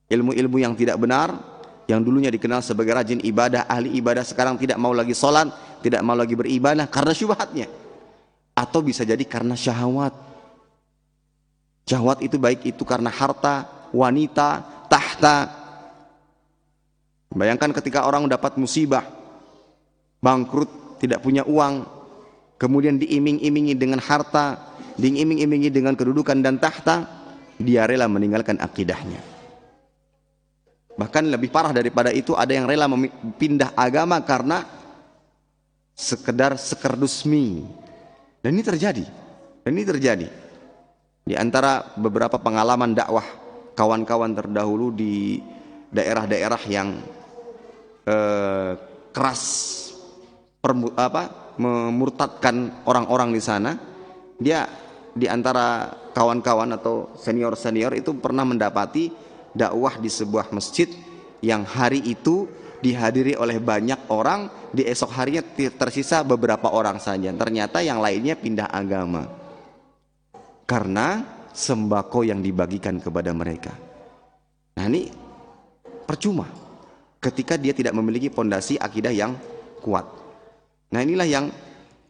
ilmu-ilmu yang tidak benar, yang dulunya dikenal sebagai rajin ibadah, ahli ibadah, sekarang tidak mau lagi sholat, tidak mau lagi beribadah karena syubhatnya. Atau bisa jadi karena syahwat. Syahwat itu baik itu karena harta, wanita, tahta. Bayangkan ketika orang dapat musibah, bangkrut, tidak punya uang, kemudian diiming-imingi dengan harta, diiming-imingi dengan kedudukan dan tahta, dia rela meninggalkan akidahnya. Bahkan lebih parah daripada itu, ada yang rela pindah agama karena sekedar sekerdusmi. Dan ini terjadi. Di antara beberapa pengalaman dakwah kawan-kawan terdahulu di daerah-daerah yang keras memurtadkan orang-orang di sana, dia di antara kawan-kawan atau senior-senior itu pernah mendapati dakwah di sebuah masjid yang hari itu dihadiri oleh banyak orang, di esok harinya tersisa beberapa orang saja. Ternyata yang lainnya pindah agama karena sembako yang dibagikan kepada mereka. Nah, ini percuma ketika dia tidak memiliki pondasi akidah yang kuat. Nah, inilah yang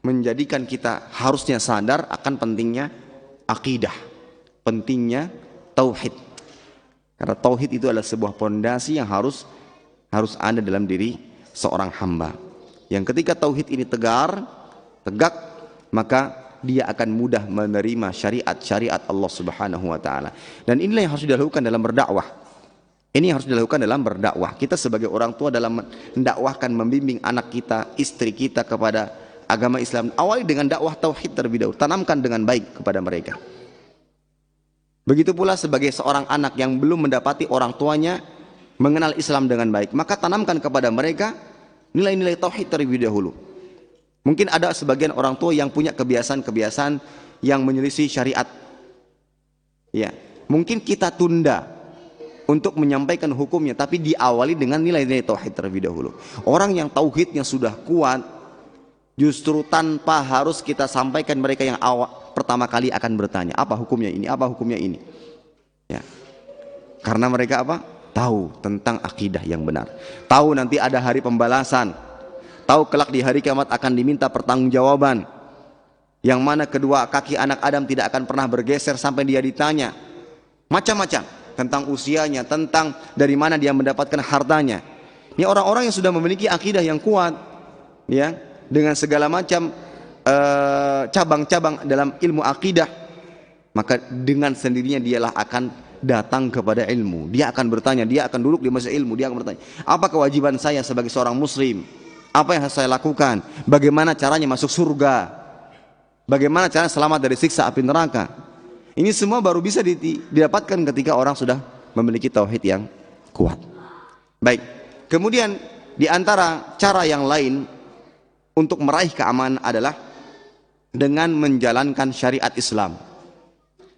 menjadikan kita harusnya sadar akan pentingnya akidah, pentingnya tauhid. Karena tauhid itu adalah sebuah pondasi yang harus ada dalam diri seorang hamba. Yang ketika tauhid ini tegak, maka dia akan mudah menerima syariat Allah Subhanahu wa taala. Dan inilah yang harus dilakukan dalam berdakwah. Ini harus dilakukan dalam berdakwah. Kita sebagai orang tua dalam mendakwahkan, membimbing anak kita, istri kita kepada agama Islam, awali dengan dakwah tauhid terlebih dahulu. Tanamkan dengan baik kepada mereka. Begitu pula sebagai seorang anak yang belum mendapati orang tuanya mengenal Islam dengan baik, maka tanamkan kepada mereka nilai-nilai tauhid terlebih dahulu. Mungkin ada sebagian orang tua yang punya kebiasaan-kebiasaan yang menyelisih syariat. Ya, mungkin kita tunda untuk menyampaikan hukumnya, tapi diawali dengan nilai-nilai tauhid terlebih dahulu. Orang yang tauhidnya sudah kuat, justru tanpa harus kita sampaikan, mereka yang pertama kali akan bertanya, apa hukumnya ini, apa hukumnya ini. Ya, karena mereka apa? Tahu tentang akidah yang benar. Tahu nanti ada hari pembalasan. Tahu kelak di hari kiamat akan diminta pertanggungjawaban, yang mana kedua kaki anak Adam tidak akan pernah bergeser sampai dia ditanya macam-macam tentang usianya, tentang dari mana dia mendapatkan hartanya. Ini orang-orang yang sudah memiliki akidah yang kuat, ya, dengan segala macam cabang-cabang dalam ilmu akidah, maka dengan sendirinya dialah akan datang kepada ilmu. Dia akan bertanya, dia akan duduk di majelis ilmu, dia akan bertanya, apa kewajiban saya sebagai seorang muslim? Apa yang harus saya lakukan? Bagaimana caranya masuk surga? Bagaimana caranya selamat dari siksa api neraka? Ini semua baru bisa didapatkan ketika orang sudah memiliki tauhid yang kuat. Baik. Kemudian di antara cara yang lain untuk meraih keamanan adalah dengan menjalankan syariat Islam.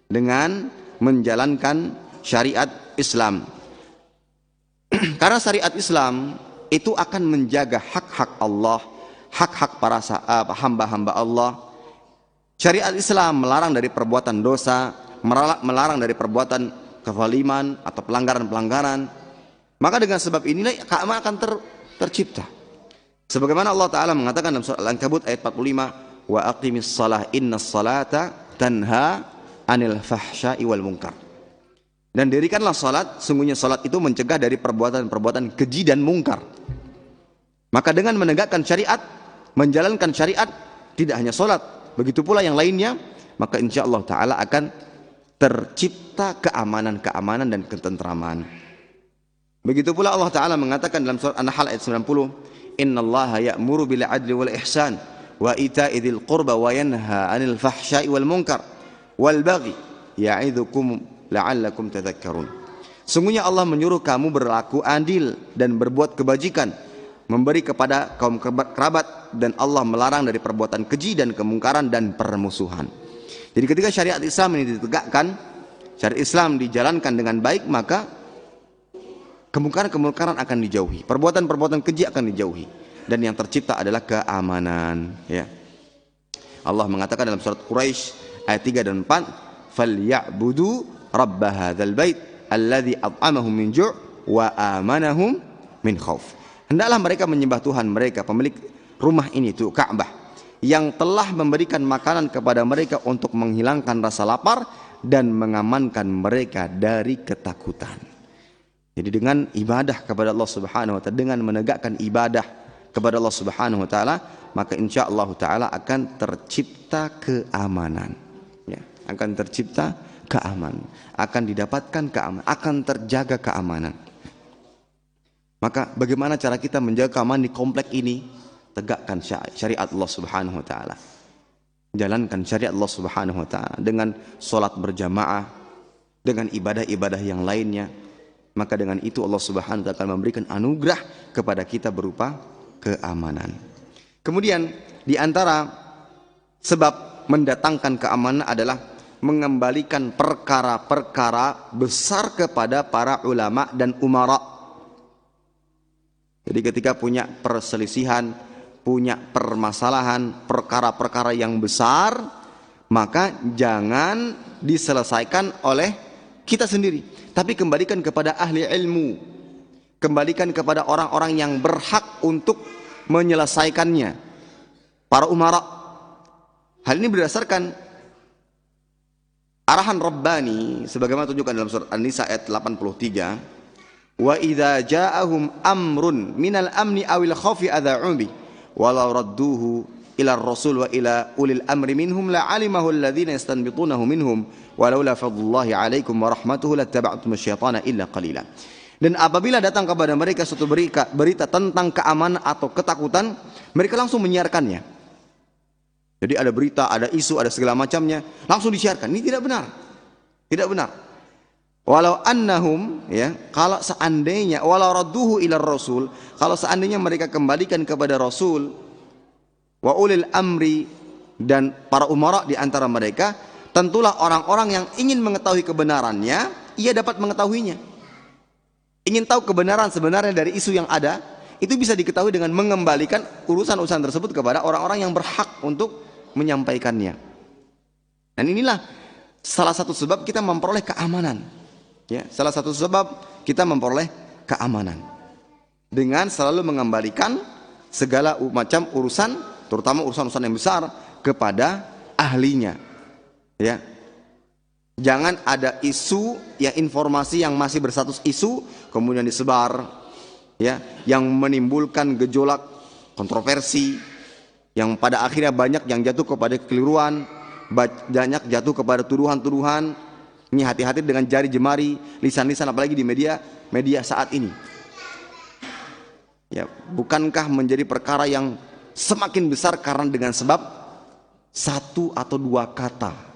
Dengan menjalankan syariat Islam. Karena syariat Islam itu akan menjaga hak-hak Allah, hak-hak para hamba-hamba Allah. Syariat Islam melarang dari perbuatan dosa, melarang dari perbuatan kezaliman atau pelanggaran-pelanggaran. Maka dengan sebab inilah keamanan akan tercipta. Sebagaimana Allah Ta'ala mengatakan dalam surah Al-Ankabut ayat 45, wa aqimis salah innas salata tanha anil fahsya'i wal munkar. Dan dirikanlah salat, sungguhnya salat itu mencegah dari perbuatan-perbuatan keji dan mungkar. Maka dengan menegakkan syariat, menjalankan syariat, tidak hanya salat, begitu pula yang lainnya, maka insya Allah Ta'ala akan tercipta keamanan dan ketentraman. Begitu pula Allah Ta'ala mengatakan dalam surah An-Nahl ayat 90, innallaha ya'muru bil adli wal ihsan wa ita'i dzil qurba wa yanha 'anil fahsya'i wal munkar wal baghi ya'idzukum la'allakum tadhakkarun. Sungguhnya Allah menyuruh kamu berlaku adil dan berbuat kebajikan, memberi kepada kaum kerabat, dan Allah melarang dari perbuatan keji dan kemungkaran dan permusuhan. Jadi ketika syariat Islam ini ditegakkan, syariat Islam dijalankan dengan baik, maka kemungkaran-kemungkaran akan dijauhi, perbuatan-perbuatan keji akan dijauhi, dan yang tercipta adalah keamanan. Ya. Allah mengatakan dalam surat Quraisy ayat 3 dan 4, "Falyabudu rabb hadzal bait alladzi at'amahum min ju' wa amanahum min khauf." Hendaklah mereka menyembah Tuhan mereka, pemilik rumah ini, itu Ka'bah, yang telah memberikan makanan kepada mereka untuk menghilangkan rasa lapar dan mengamankan mereka dari ketakutan. Jadi dengan ibadah kepada Allah Subhanahu wa taala, dengan menegakkan ibadah kepada Allah Subhanahu wa taala, maka insyaallah taala akan tercipta keamanan. Ya, akan tercipta keamanan, akan didapatkan keamanan, akan terjaga keamanan. Maka bagaimana cara kita menjaga keamanan di komplek ini? Tegakkan syariat Allah Subhanahu wa taala. Jalankan syariat Allah Subhanahu wa taala dengan salat berjamaah, dengan ibadah-ibadah yang lainnya. Maka dengan itu Allah Subhanahu wa taala akan memberikan anugerah kepada kita berupa keamanan. Kemudian di antara sebab mendatangkan keamanan adalah mengembalikan perkara-perkara besar kepada para ulama dan umara. Jadi ketika punya perselisihan, punya permasalahan, perkara-perkara yang besar, maka jangan diselesaikan oleh kita sendiri, tapi kembalikan kepada ahli ilmu, kembalikan kepada orang-orang yang berhak untuk menyelesaikannya, para umara. Hal ini berdasarkan arahan Rabbani sebagaimana tunjukkan dalam surat An-Nisa ayat 83, wa idza ja'ahum amrun minal amni awil khaufi adza'u bi walau radduhu ila ar-rasul wa ila ulil amri minhum la'alimahu alladhina yastanbitunahu minhum walaula fadlullahi 'alaikum wa rahmatuhu lattaba'tum asy-syaitana illa qalila. Dan apabila datang kepada mereka suatu berita tentang keamanan atau ketakutan, mereka langsung menyiarkannya. Jadi ada berita, ada isu, ada segala macamnya, langsung disiarkan. Ini tidak benar. Tidak benar. Walau annahum, ya, kalau seandainya walau radduhu ila rasul, kalau seandainya mereka kembalikan kepada Rasul, wa ulil amri, dan para umara di antara mereka, tentulah orang-orang yang ingin mengetahui kebenarannya, ia dapat mengetahuinya. Ingin tahu kebenaran sebenarnya dari isu yang ada, itu bisa diketahui dengan mengembalikan urusan-urusan tersebut kepada orang-orang yang berhak untuk menyampaikannya. Dan inilah salah satu sebab kita memperoleh keamanan. Ya, salah satu sebab kita memperoleh keamanan dengan selalu mengembalikan segala macam urusan, terutama urusan-urusan yang besar, kepada ahlinya. Ya. Jangan ada isu, ya, informasi yang masih berstatus isu kemudian disebar, ya, yang menimbulkan gejolak, kontroversi, yang pada akhirnya banyak yang jatuh kepada kekeliruan, banyak jatuh kepada tuduhan-tuduhan. Ini hati-hati dengan jari jemari, lisan-lisan, apalagi di media saat ini. Ya, bukankah menjadi perkara yang semakin besar karena dengan sebab satu atau dua kata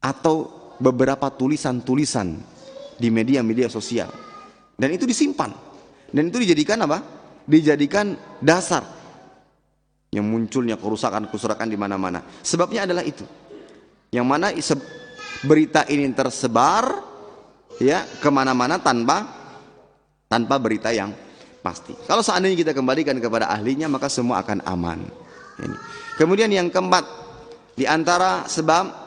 atau beberapa tulisan-tulisan di media-media sosial, dan itu disimpan dan itu dijadikan apa? Dijadikan dasar yang munculnya kerusakan-kerusakan di mana-mana. Sebabnya adalah itu, yang mana berita ini tersebar, ya, kemana-mana tanpa berita yang pasti. Kalau seandainya kita kembalikan kepada ahlinya, maka semua akan aman. Ini. Kemudian yang keempat, di antara sebab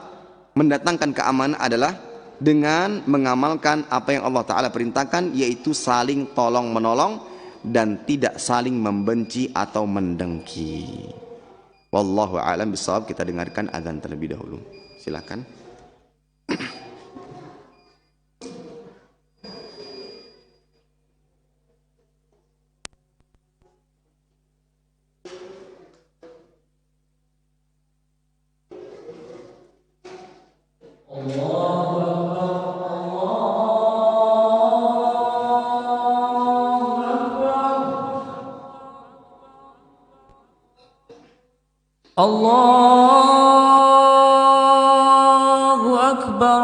mendatangkan keamanan adalah dengan mengamalkan apa yang Allah Ta'ala perintahkan, yaitu saling tolong menolong dan tidak saling membenci atau mendengki. Wallahu a'lam bishawab. Kita dengarkan azan terlebih dahulu. Silakan. Allahu Akbar,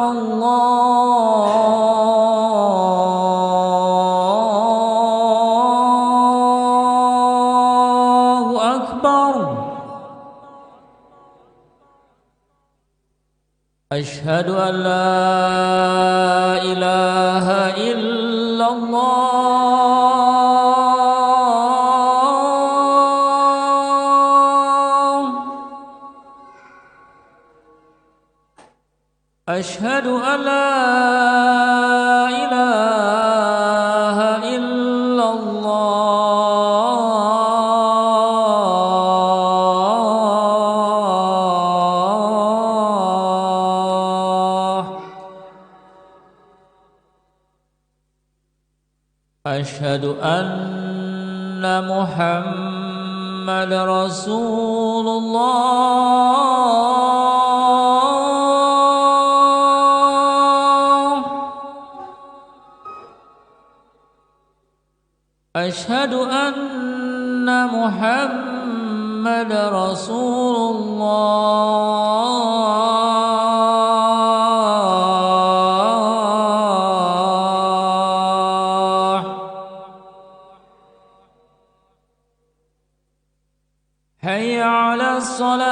Allahu Akbar. Asyhadu an la ilaha illallah. Asyhadu an la ilaha illallah. Asyhadu anna Muhammad Rasulullah. Asyhadu anna Muhammad Rasulullah. Hayya 'alas shalah.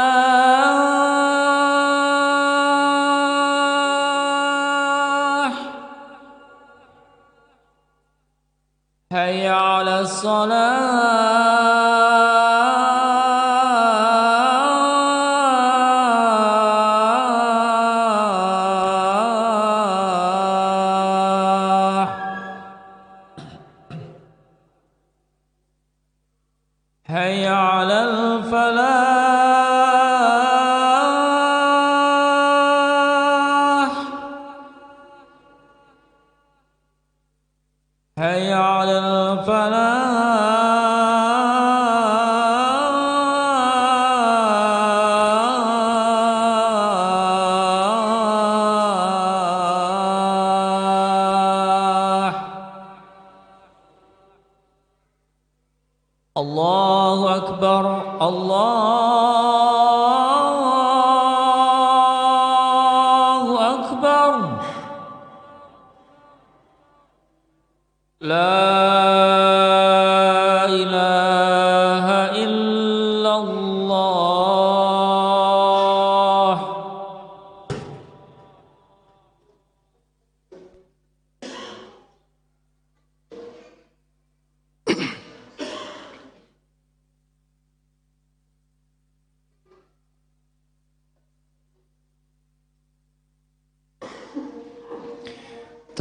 Hayya 'alas salah. Hayya 'alal falah. حي على الفلاح. الله أكبر الله أكبر. لا إله إلا الله.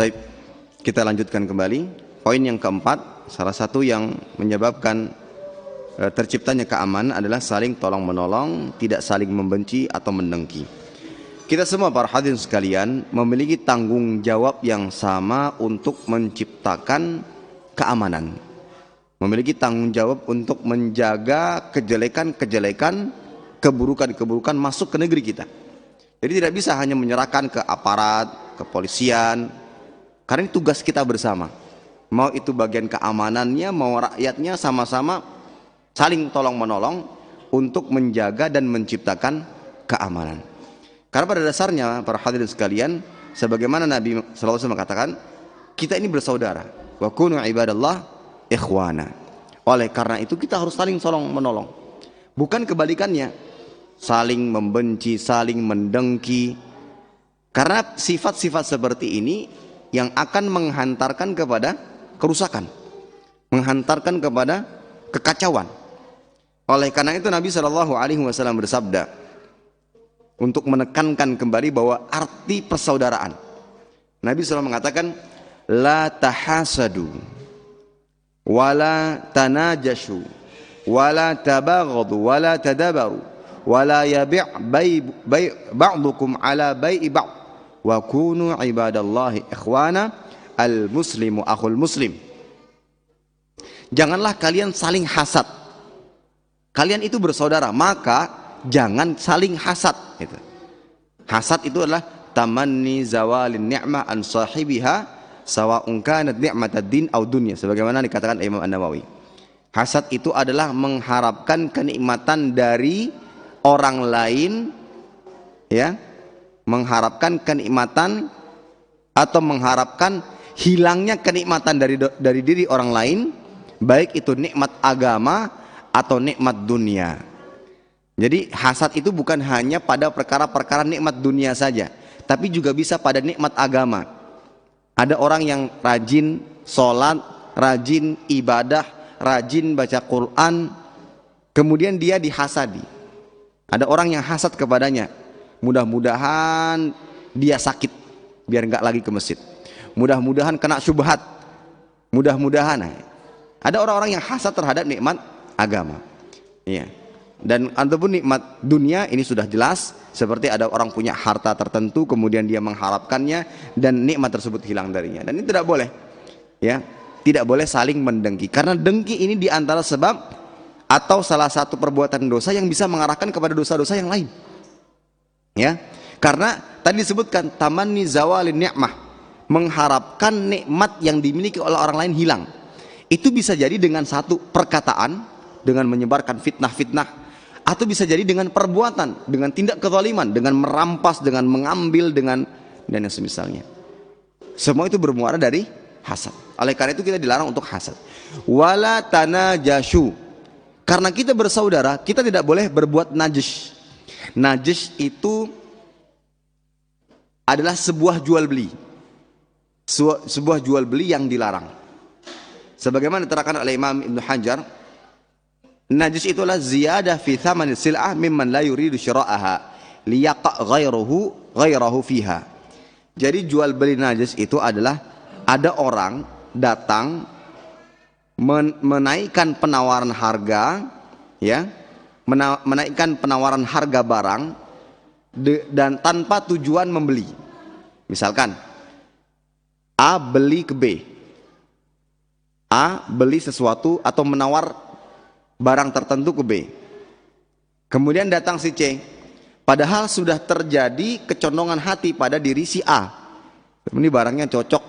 Baik, kita lanjutkan kembali. Poin yang keempat, salah satu yang menyebabkan terciptanya keamanan adalah saling tolong menolong, tidak saling membenci atau mendengki. Kita semua para hadirin sekalian memiliki tanggung jawab yang sama untuk menciptakan keamanan. Memiliki tanggung jawab untuk menjaga kejelekan-kejelekan, keburukan-keburukan masuk ke negeri kita. Jadi tidak bisa hanya menyerahkan ke aparat, kepolisian, karena ini tugas kita bersama. Mau itu bagian keamanannya, mau rakyatnya, sama-sama saling tolong menolong untuk menjaga dan menciptakan keamanan. Karena pada dasarnya para hadirin sekalian, sebagaimana Nabi SAW mengatakan, kita ini bersaudara. Wa kunu ibadallah ikhwana. Oleh karena itu kita harus saling tolong menolong. Bukan kebalikannya, saling membenci, saling mendengki. Karena sifat-sifat seperti ini yang akan menghantarkan kepada kerusakan, menghantarkan kepada kekacauan. Oleh karena itu Nabi SAW bersabda untuk menekankan kembali bahwa arti persaudaraan. Nabi SAW mengatakan, la tahasadu, wala tanajashu, wala tabaghadu, wala tadabaru, wala yabi' ba'dukum ala bai'i ba'd, wa kunu ibadallahi ikhwana, al-muslimu akhul muslim. Janganlah kalian saling hasad. Kalian itu bersaudara, maka jangan saling hasad. Hasad itu adalah tamanni zawalin ni'mah an sahibiha sawa'un kanat ni'matad din aw dunya, sebagaimana dikatakan Imam An-Nawawi. Hasad itu adalah mengharapkan kenikmatan dari orang lain, ya, mengharapkan kenikmatan atau mengharapkan hilangnya kenikmatan dari diri orang lain, baik itu nikmat agama atau nikmat dunia. Jadi hasad itu bukan hanya pada perkara-perkara nikmat dunia saja, tapi juga bisa pada nikmat agama. Ada orang yang rajin sholat, rajin ibadah, rajin baca Quran, kemudian dia dihasadi. Ada orang yang hasad kepadanya, mudah-mudahan dia sakit biar nggak lagi ke masjid, mudah-mudahan kena syubhat, mudah-mudahan. Ada orang-orang yang hasad terhadap nikmat agama, ya. Dan ataupun nikmat dunia ini sudah jelas, seperti ada orang punya harta tertentu kemudian dia mengharapkannya dan nikmat tersebut hilang darinya, dan ini tidak boleh, ya, tidak boleh saling mendengki, karena dengki ini diantara sebab atau salah satu perbuatan dosa yang bisa mengarahkan kepada dosa-dosa yang lain, ya. Karena tadi disebutkan tamanni zawalin ni'mah, mengharapkan nikmat yang dimiliki oleh orang lain hilang. Itu bisa jadi dengan satu perkataan, dengan menyebarkan fitnah-fitnah, atau bisa jadi dengan perbuatan, dengan tindak kezaliman, dengan merampas, dengan mengambil, dengan dan yang semisalnya. Semua itu bermuara dari hasad. Oleh karena itu kita dilarang untuk hasad. Wala tanajashu. Karena kita bersaudara, kita tidak boleh berbuat najis. Najis itu adalah sebuah jual beli, sebuah jual beli yang dilarang. Sebagaimana diterangkan oleh Imam Ibn Hajar, najis itulah ziyadah fi thaman sil'ah mimman la yuridu syira'aha liyaqa' ghairahu fiha. Jadi jual beli najis itu adalah ada orang datang menaikkan penawaran harga, ya, menaikkan penawaran harga barang dan tanpa tujuan membeli. Misalkan A beli ke B, A beli sesuatu atau menawar barang tertentu ke B. Kemudian datang si C, padahal sudah terjadi kecondongan hati pada diri si A. Ini barangnya cocok,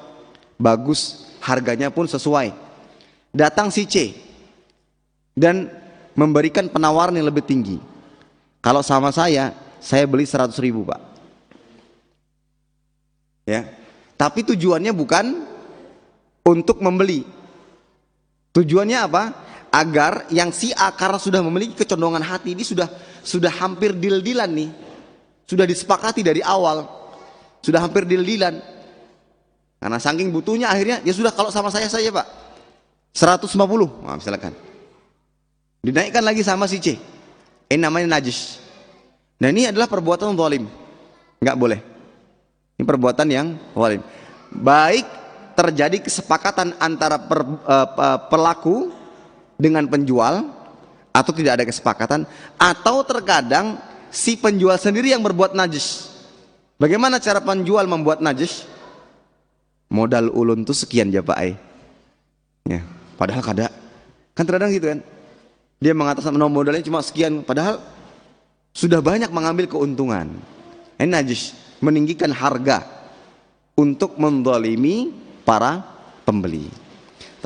bagus, harganya pun sesuai. Datang si C dan memberikan penawaran yang lebih tinggi. Kalau sama saya beli 100.000 Pak. Ya, tapi tujuannya bukan untuk membeli. Tujuannya apa? Agar yang si A karena sudah memiliki kecondongan hati, ini sudah hampir deal-dealan nih, sudah disepakati dari awal, sudah hampir deal-dealan. Karena saking butuhnya akhirnya ya sudah, kalau sama saya Pak 150, nah, misalkan dinaikkan lagi sama si C. Ini namanya najis. Nah ini adalah perbuatan zalim, nggak boleh. Ini perbuatan yang zalim. Baik terjadi kesepakatan antara pelaku dengan penjual, atau tidak ada kesepakatan, atau terkadang si penjual sendiri yang berbuat najis. Bagaimana cara penjual membuat najis? Modal ulun tuh sekian ya Pak ya, padahal kada. Kan terkadang gitu kan, dia mengatakan modalnya cuma sekian, padahal sudah banyak mengambil keuntungan. Ini najis, meninggikan harga untuk menzalimi para pembeli.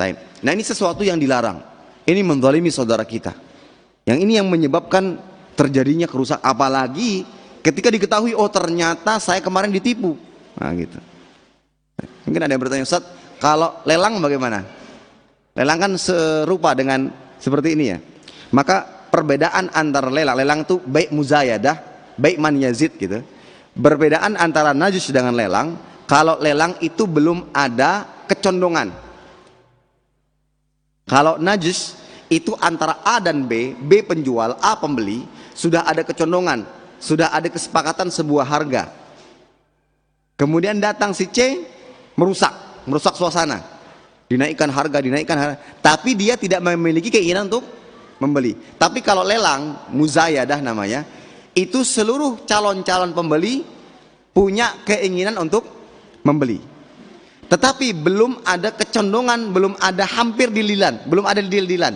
Nah ini sesuatu yang dilarang. Ini menzalimi saudara kita. Yang ini yang menyebabkan terjadinya kerusakan. Apalagi ketika diketahui, oh ternyata saya kemarin ditipu. Nah gitu. Mungkin ada yang bertanya, Ustaz, kalau lelang bagaimana? Lelang kan serupa dengan seperti ini ya. Maka perbedaan antara lelang itu baik muzayadah, baik man yazid gitu. Perbedaan antara najis dengan lelang, kalau lelang itu belum ada kecondongan. Kalau najis itu antara A dan B, B penjual, A pembeli, sudah ada kecondongan, sudah ada kesepakatan sebuah harga. Kemudian datang si C, merusak suasana, dinaikkan harga, tapi dia tidak memiliki keinginan untuk membeli. Tapi kalau lelang, muzayadah namanya, itu seluruh calon-calon pembeli punya keinginan untuk membeli. Tetapi belum ada kecondongan, belum ada hampir deal-dealan, belum ada deal-dealan.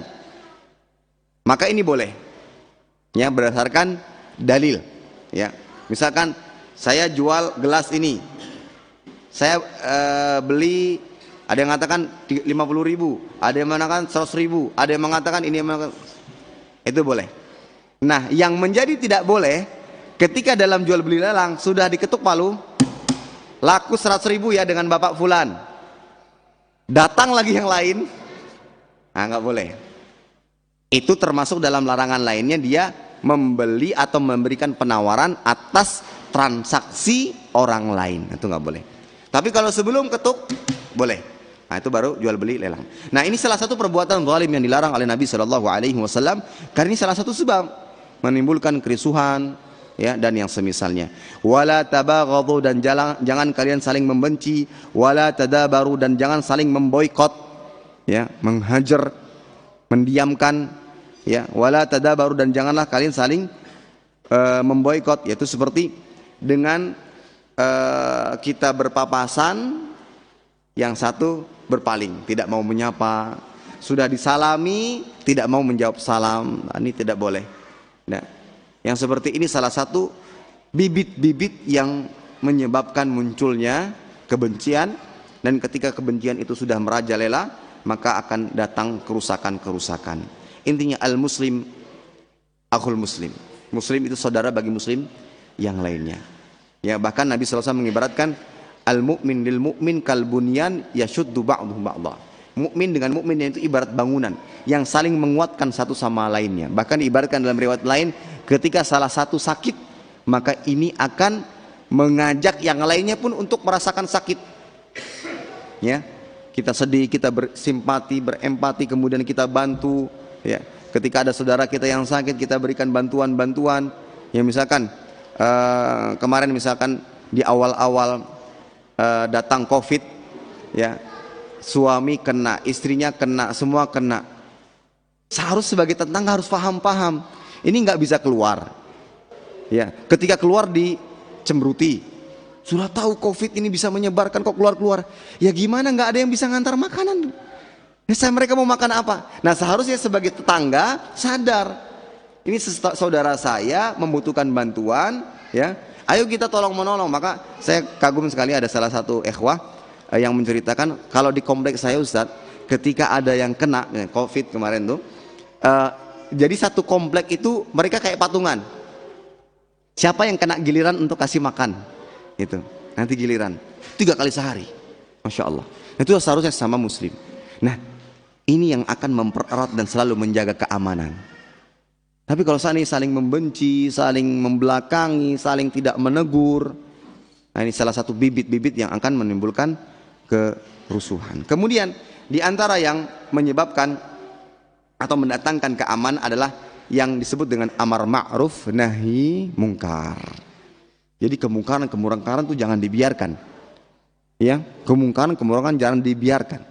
Maka ini boleh, ya, berdasarkan dalil. Ya, misalkan saya jual gelas ini, saya beli, ada yang mengatakan 50.000, ada yang mengatakan 100.000, ada yang mengatakan ini, itu boleh. Nah, yang menjadi tidak boleh ketika dalam jual beli lelang sudah diketuk palu, laku 100.000 ya dengan Bapak Fulan, datang lagi yang lain, nah nggak boleh. Itu termasuk dalam larangan lainnya, dia membeli atau memberikan penawaran atas transaksi orang lain, itu nggak boleh. Tapi kalau sebelum ketuk boleh. Nah itu baru jual beli lelang. Nah ini salah satu perbuatan zalim yang dilarang oleh Nabi SAW, karena ini salah satu sebab menimbulkan kerisuhan, ya, dan yang semisalnya. Wala tabaghadhu, dan jangan kalian saling membenci. Wala tadabaru, dan jangan saling memboikot, ya, menghajar, mendiamkan, ya. Wala tadabaru, dan janganlah kalian saling memboikot, yaitu seperti dengan kita berpapasan, yang satu berpaling, tidak mau menyapa, sudah disalami tidak mau menjawab salam. Nah, ini tidak boleh. Nah, yang seperti ini salah satu bibit-bibit yang menyebabkan munculnya kebencian, dan ketika kebencian itu sudah merajalela, maka akan datang kerusakan-kerusakan. Intinya al-muslim akhul muslim. Muslim itu saudara bagi muslim yang lainnya. Ya, bahkan Nabi SAW mengibaratkan al-mu'min lil mu'min kal bunyan yashuddu ba'duhu ba'dha. Mukmin dengan mukmin itu ibarat bangunan yang saling menguatkan satu sama lainnya. Bahkan diibaratkan dalam riwayat lain, ketika salah satu sakit, maka ini akan mengajak yang lainnya pun untuk merasakan sakit. Ya, kita sedih, kita bersimpati, berempati, kemudian kita bantu. Ya, ketika ada saudara kita yang sakit, kita berikan bantuan-bantuan. Ya, misalkan kemarin misalkan di awal-awal datang COVID, ya, suami kena, istrinya kena, semua kena. Seharusnya sebagai tetangga harus paham-paham. Ini nggak bisa keluar. Ya, ketika keluar dicemberuti. Sudah tahu COVID ini bisa menyebarkan, kok keluar-keluar. Ya gimana, nggak ada yang bisa ngantar makanan. Mereka mau makan apa? Nah, seharusnya sebagai tetangga sadar, ini saudara saya membutuhkan bantuan, ya. Ayo kita tolong menolong. Maka saya kagum sekali ada salah satu ikhwah yang menceritakan kalau di kompleks saya, Ustadz, ketika ada yang kena COVID kemarin tuh, jadi satu komplek itu mereka kayak patungan. Siapa yang kena giliran untuk kasih makan, gitu. Nanti giliran 3 kali sehari, masya Allah. Itu seharusnya sama Muslim. Nah, ini yang akan mempererat dan selalu menjaga keamanan. Tapi kalau saling membenci, saling membelakangi, saling tidak menegur, nah ini salah satu bibit-bibit yang akan menimbulkan kerusuhan. Kemudian di antara yang menyebabkan atau mendatangkan keamanan adalah yang disebut dengan amar ma'ruf nahi mungkar. Jadi kemungkaran itu jangan dibiarkan. Ya, kemungkaran jangan dibiarkan.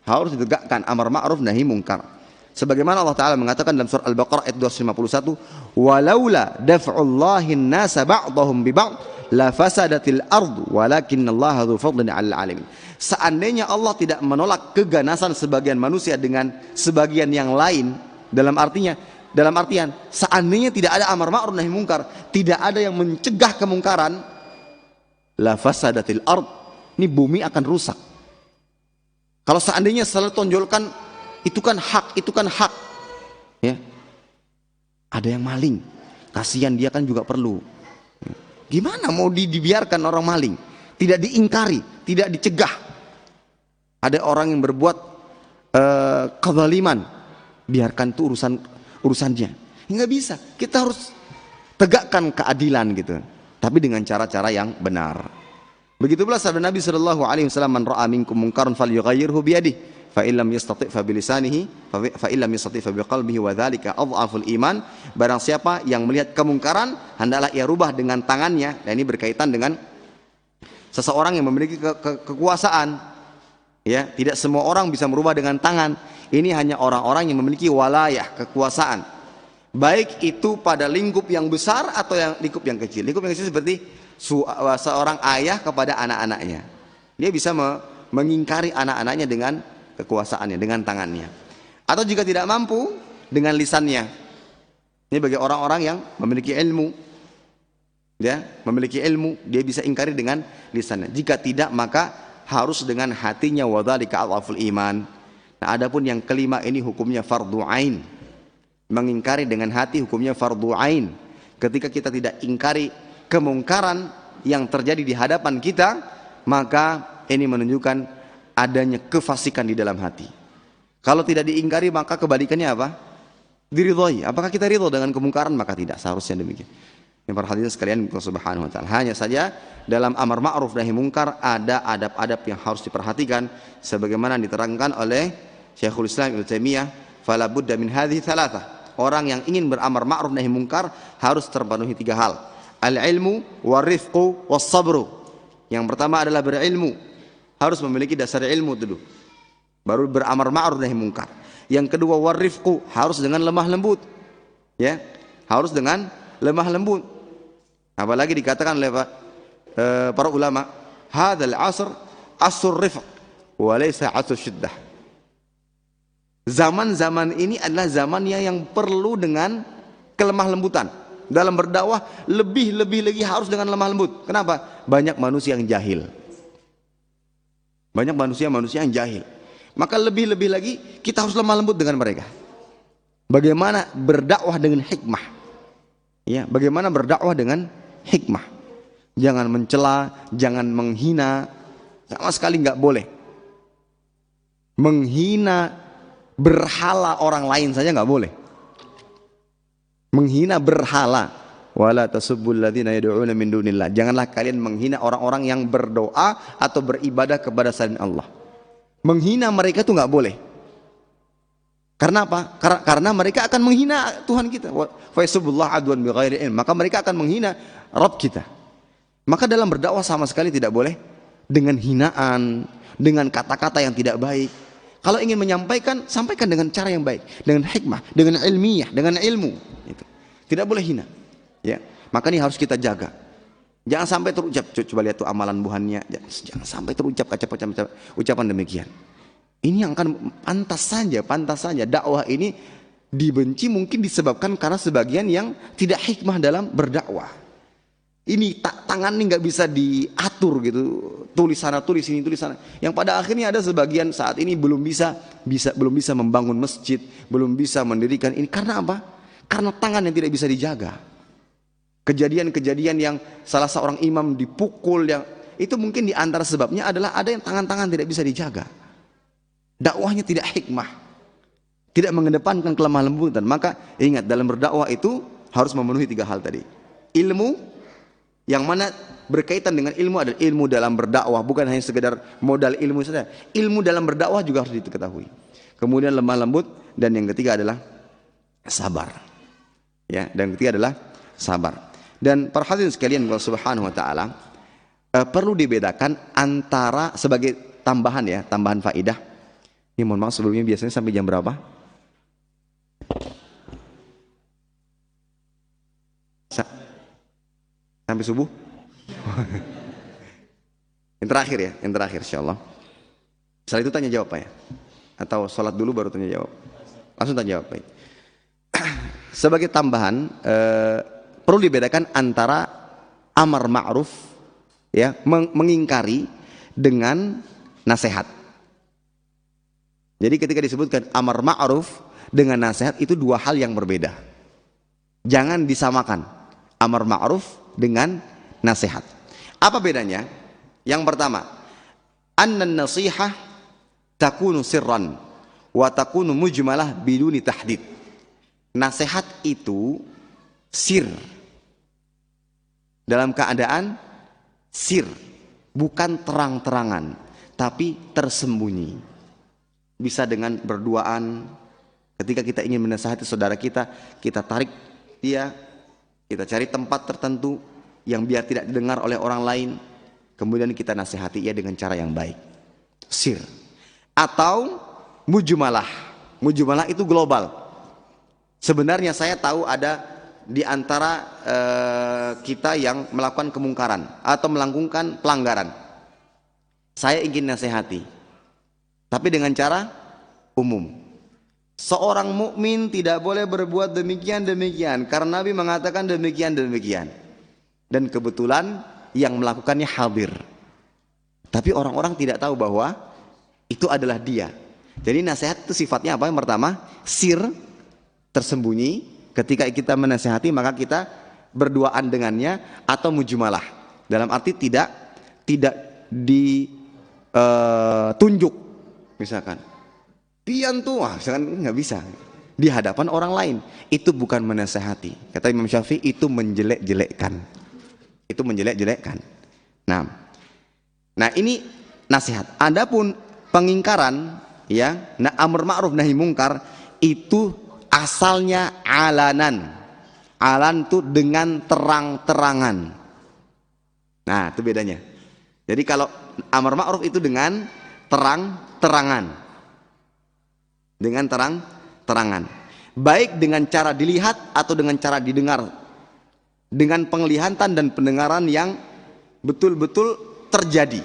Harus ditegakkan amar ma'ruf nahi mungkar. Sebagaimana Allah Ta'ala mengatakan dalam surah Al-Baqarah ayat 251, walaula daf'ullahi an-nasa ba'dahum bi ba'd la fasadatil ardu walakinallaha dzu fadlin 'alal 'alamin. Seandainya Allah tidak menolak keganasan sebagian manusia dengan sebagian yang lain, dalam artian seandainya tidak ada amar ma'ruf nahi mungkar, tidak ada yang mencegah kemungkaran, la fasadatil ard, ini bumi akan rusak. Kalau seandainya selalu tonjolkan itu kan hak, ya. Ada yang maling, kasihan dia kan juga perlu. Gimana mau dibiarkan orang maling? Tidak diingkari, tidak dicegah. Ada orang yang berbuat kezaliman, biarkan itu urusannya. Nggak bisa. Kita harus tegakkan keadilan gitu, tapi dengan cara-cara yang benar. Begitu pula sabda Nabi sallallahu alaihi wasallam, man ra'a minkum munkaran falyughayyirhu bi yadihi. Fa illam yastati' fa bilisanihi fa illam yastati' fa biqalbihi wa dzalika adhaful iman. Barang siapa yang melihat kemungkaran, hendaklah ia rubah dengan tangannya. Dan ini berkaitan dengan seseorang yang memiliki kekuasaan. Ya, tidak semua orang bisa merubah dengan tangan. Ini hanya orang-orang yang memiliki walayah, kekuasaan. Baik itu pada lingkup yang besar atau lingkup yang kecil. Lingkup yang kecil seperti seorang ayah kepada anak-anaknya. Dia bisa mengingkari anak-anaknya dengan kekuasaannya, dengan tangannya. Atau jika tidak mampu, dengan lisannya. Ini bagi orang-orang yang memiliki ilmu, ya, dia bisa ingkari dengan lisannya. Jika tidak, maka harus dengan hatinya, wa dzalika adhaful iman. Nah, adapun yang kelima ini hukumnya fardhu ain. Mengingkari dengan hati hukumnya fardhu ain. Ketika kita tidak ingkari kemungkaran yang terjadi di hadapan kita, maka ini menunjukkan adanya kefasikan di dalam hati. Kalau tidak diingkari, maka kebalikannya apa? Diridhoi. Apakah kita ridho dengan kemungkaran? Maka tidak, seharusnya demikian. Yang para hadirin sekalian, Allah Subhanahu wa taala. Hanya saja dalam amar ma'ruf nahi mungkar ada adab-adab yang harus diperhatikan sebagaimana diterangkan oleh Syekhul Islam Ibnu Taimiyah, fala budda min hadhihi thalathah. Orang yang ingin beramar ma'ruf nahi mungkar harus terpenuhi 3 hal. Al-ilmu warifqu was-sabru. Yang pertama adalah berilmu. Harus memiliki dasar ilmu dulu, baru beramar ma'ruf nahi mungkar. Yang kedua warifqu, harus dengan lemah lembut, ya, harus dengan lemah lembut. Apalagi dikatakan oleh para ulama, hadzal asr asr rifq wa laysa asr syiddah. Zaman-zaman ini adalah zamannya yang perlu dengan kelemah lembutan. Dalam berdakwah lebih lagi harus dengan lemah lembut. Kenapa? Banyak manusia yang jahil. Banyak manusia yang jahil. Maka lebih lagi kita harus lemah lembut dengan mereka. Bagaimana berdakwah dengan hikmah? Ya, bagaimana berdakwah dengan hikmah? Jangan mencela, jangan menghina, sama sekali nggak boleh. Menghina berhala orang lain saja nggak boleh. Menghina berhala. Wala tasubbul ladzina yad'una min dunillah. Janganlah kalian menghina orang-orang yang berdoa atau beribadah kepada selain Allah. Menghina mereka itu nggak boleh. Karena apa? Karena mereka akan menghina Tuhan kita. Fa yasubbullah adwan bighairi ilm. Maka mereka akan menghina Rabb kita. Maka dalam berdakwah sama sekali tidak boleh dengan hinaan, dengan kata-kata yang tidak baik. Kalau ingin menyampaikan, sampaikan dengan cara yang baik, dengan hikmah, dengan ilmiah, dengan ilmu. Itu. Tidak boleh hina. Ya, maka ini harus kita jaga. Jangan sampai terucap, coba lihat tuh amalan buhannya. Jangan sampai terucap ucapan demikian. Ini yang akan pantas saja dakwah ini dibenci mungkin disebabkan karena sebagian yang tidak hikmah dalam berdakwah. Ini tangan ini nggak bisa diatur gitu, tulis sana tulis sini tulis sana. Yang pada akhirnya ada sebagian saat ini belum bisa membangun masjid, belum bisa mendirikan ini karena apa? Karena tangan yang tidak bisa dijaga. Kejadian-kejadian yang salah seorang imam dipukul, yang itu mungkin diantara sebabnya adalah ada yang tangan-tangan tidak bisa dijaga. Dakwahnya tidak hikmah, tidak mengedepankan kelemah lembutan. Maka ingat, dalam berdakwah itu harus memenuhi 3 hal tadi. Ilmu, yang mana berkaitan dengan ilmu adalah ilmu dalam berdakwah, bukan hanya sekedar modal ilmu saja. Ilmu dalam berdakwah juga harus diketahui. Kemudian lemah lembut, dan yang ketiga adalah sabar. Ya, dan yang ketiga adalah sabar. Dan para hadirin sekalian Allah Subhanahu wa taala, perlu dibedakan antara, sebagai tambahan ya, tambahan faidah. Ini mohon maaf sebelumnya, biasanya sampai jam berapa? Sampai subuh? Yang terakhir ya, yang terakhir insyaallah. Setelah itu tanya jawab Pak ya? Atau sholat dulu baru tanya jawab? Langsung tanya jawab Pak. Sebagai tambahan, perlu dibedakan antara amar ma'ruf ya, mengingkari, dengan nasihat. Jadi ketika disebutkan amar ma'ruf dengan nasihat, itu 2 hal yang berbeda. Jangan disamakan amar ma'ruf dengan nasihat. Apa bedanya? Yang pertama, annan nasihah takunu sirran wa takunu mujmalah biduni tahdid. Nasihat itu sir, dalam keadaan sir, bukan terang-terangan, tapi tersembunyi. Bisa dengan berduaan. Ketika kita ingin menasihati saudara kita, kita tarik dia, kita cari tempat tertentu yang biar tidak didengar oleh orang lain, kemudian kita nasihati ia dengan cara yang baik. Sir. Atau mujmalah. Mujmalah itu global. Sebenarnya saya tahu ada di antara kita yang melakukan kemungkaran atau melakukan pelanggaran. Saya ingin nasihati, tapi dengan cara umum. Seorang mukmin tidak boleh berbuat demikian karena Nabi mengatakan demikian. Dan kebetulan yang melakukannya hadir. Tapi orang-orang tidak tahu bahwa itu adalah dia. Jadi nasihat itu sifatnya apa? Yang pertama, sir, tersembunyi. Ketika kita menasihati maka kita berduaan dengannya, atau mujmalah. Dalam arti tidak ditunjuk. Misalkan pian tuh, misalkan nggak bisa di hadapan orang lain, itu bukan menasehati. Kata Imam Syafi'i, itu menjelek-jelekkan. Itu menjelek-jelekkan. Nah ini nasihat. Adapun pengingkaran, ya, amar ma'ruf nahi mungkar, itu asalnya alanan. Alan itu dengan terang-terangan. Nah itu bedanya. Jadi kalau amar ma'ruf itu dengan terang-terangan, dengan terang-terangan, baik dengan cara dilihat atau dengan cara didengar, dengan penglihatan dan pendengaran yang betul-betul terjadi.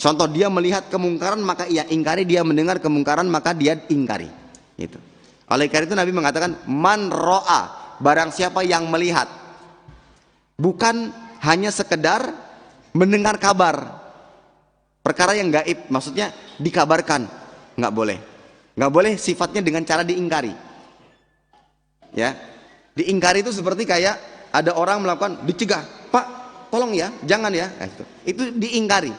Contoh, dia melihat kemungkaran maka ia ingkari, dia mendengar kemungkaran maka dia ingkari. Gitu. Oleh karena itu Nabi mengatakan man ro'a, barang siapa yang melihat, bukan hanya sekedar mendengar kabar, perkara yang gaib, maksudnya dikabarkan, nggak boleh sifatnya dengan cara diingkari. Ya, diingkari itu seperti kayak ada orang melakukan, dicegah, Pak, tolong ya, jangan ya, itu diingkari,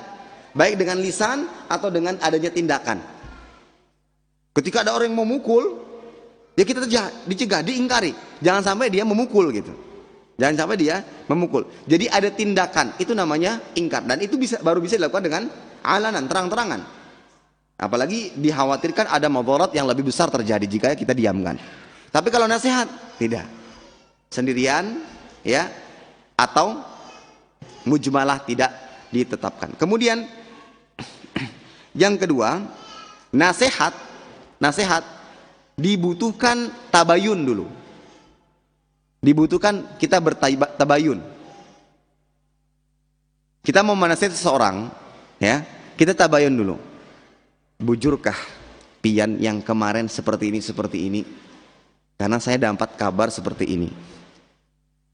baik dengan lisan atau dengan adanya tindakan. Ketika ada orang yang mau mukul, ya kita dicegah, diingkari, jangan sampai dia memukul gitu. Jangan sampai dia memukul. Jadi ada tindakan, itu namanya ingkar, dan itu baru bisa dilakukan dengan alanan, terang-terangan. Apalagi dikhawatirkan ada madarat yang lebih besar terjadi jika kita diamkan. Tapi kalau nasihat tidak, sendirian, ya, atau mujmalah tidak ditetapkan. Kemudian yang kedua, nasihat dibutuhkan tabayun dulu. Dibutuhkan kita bertabayun. Kita mau menasihati seseorang, ya, kita tabayun dulu. bujurkah pian yang kemarin seperti ini, karena saya dapat kabar seperti ini.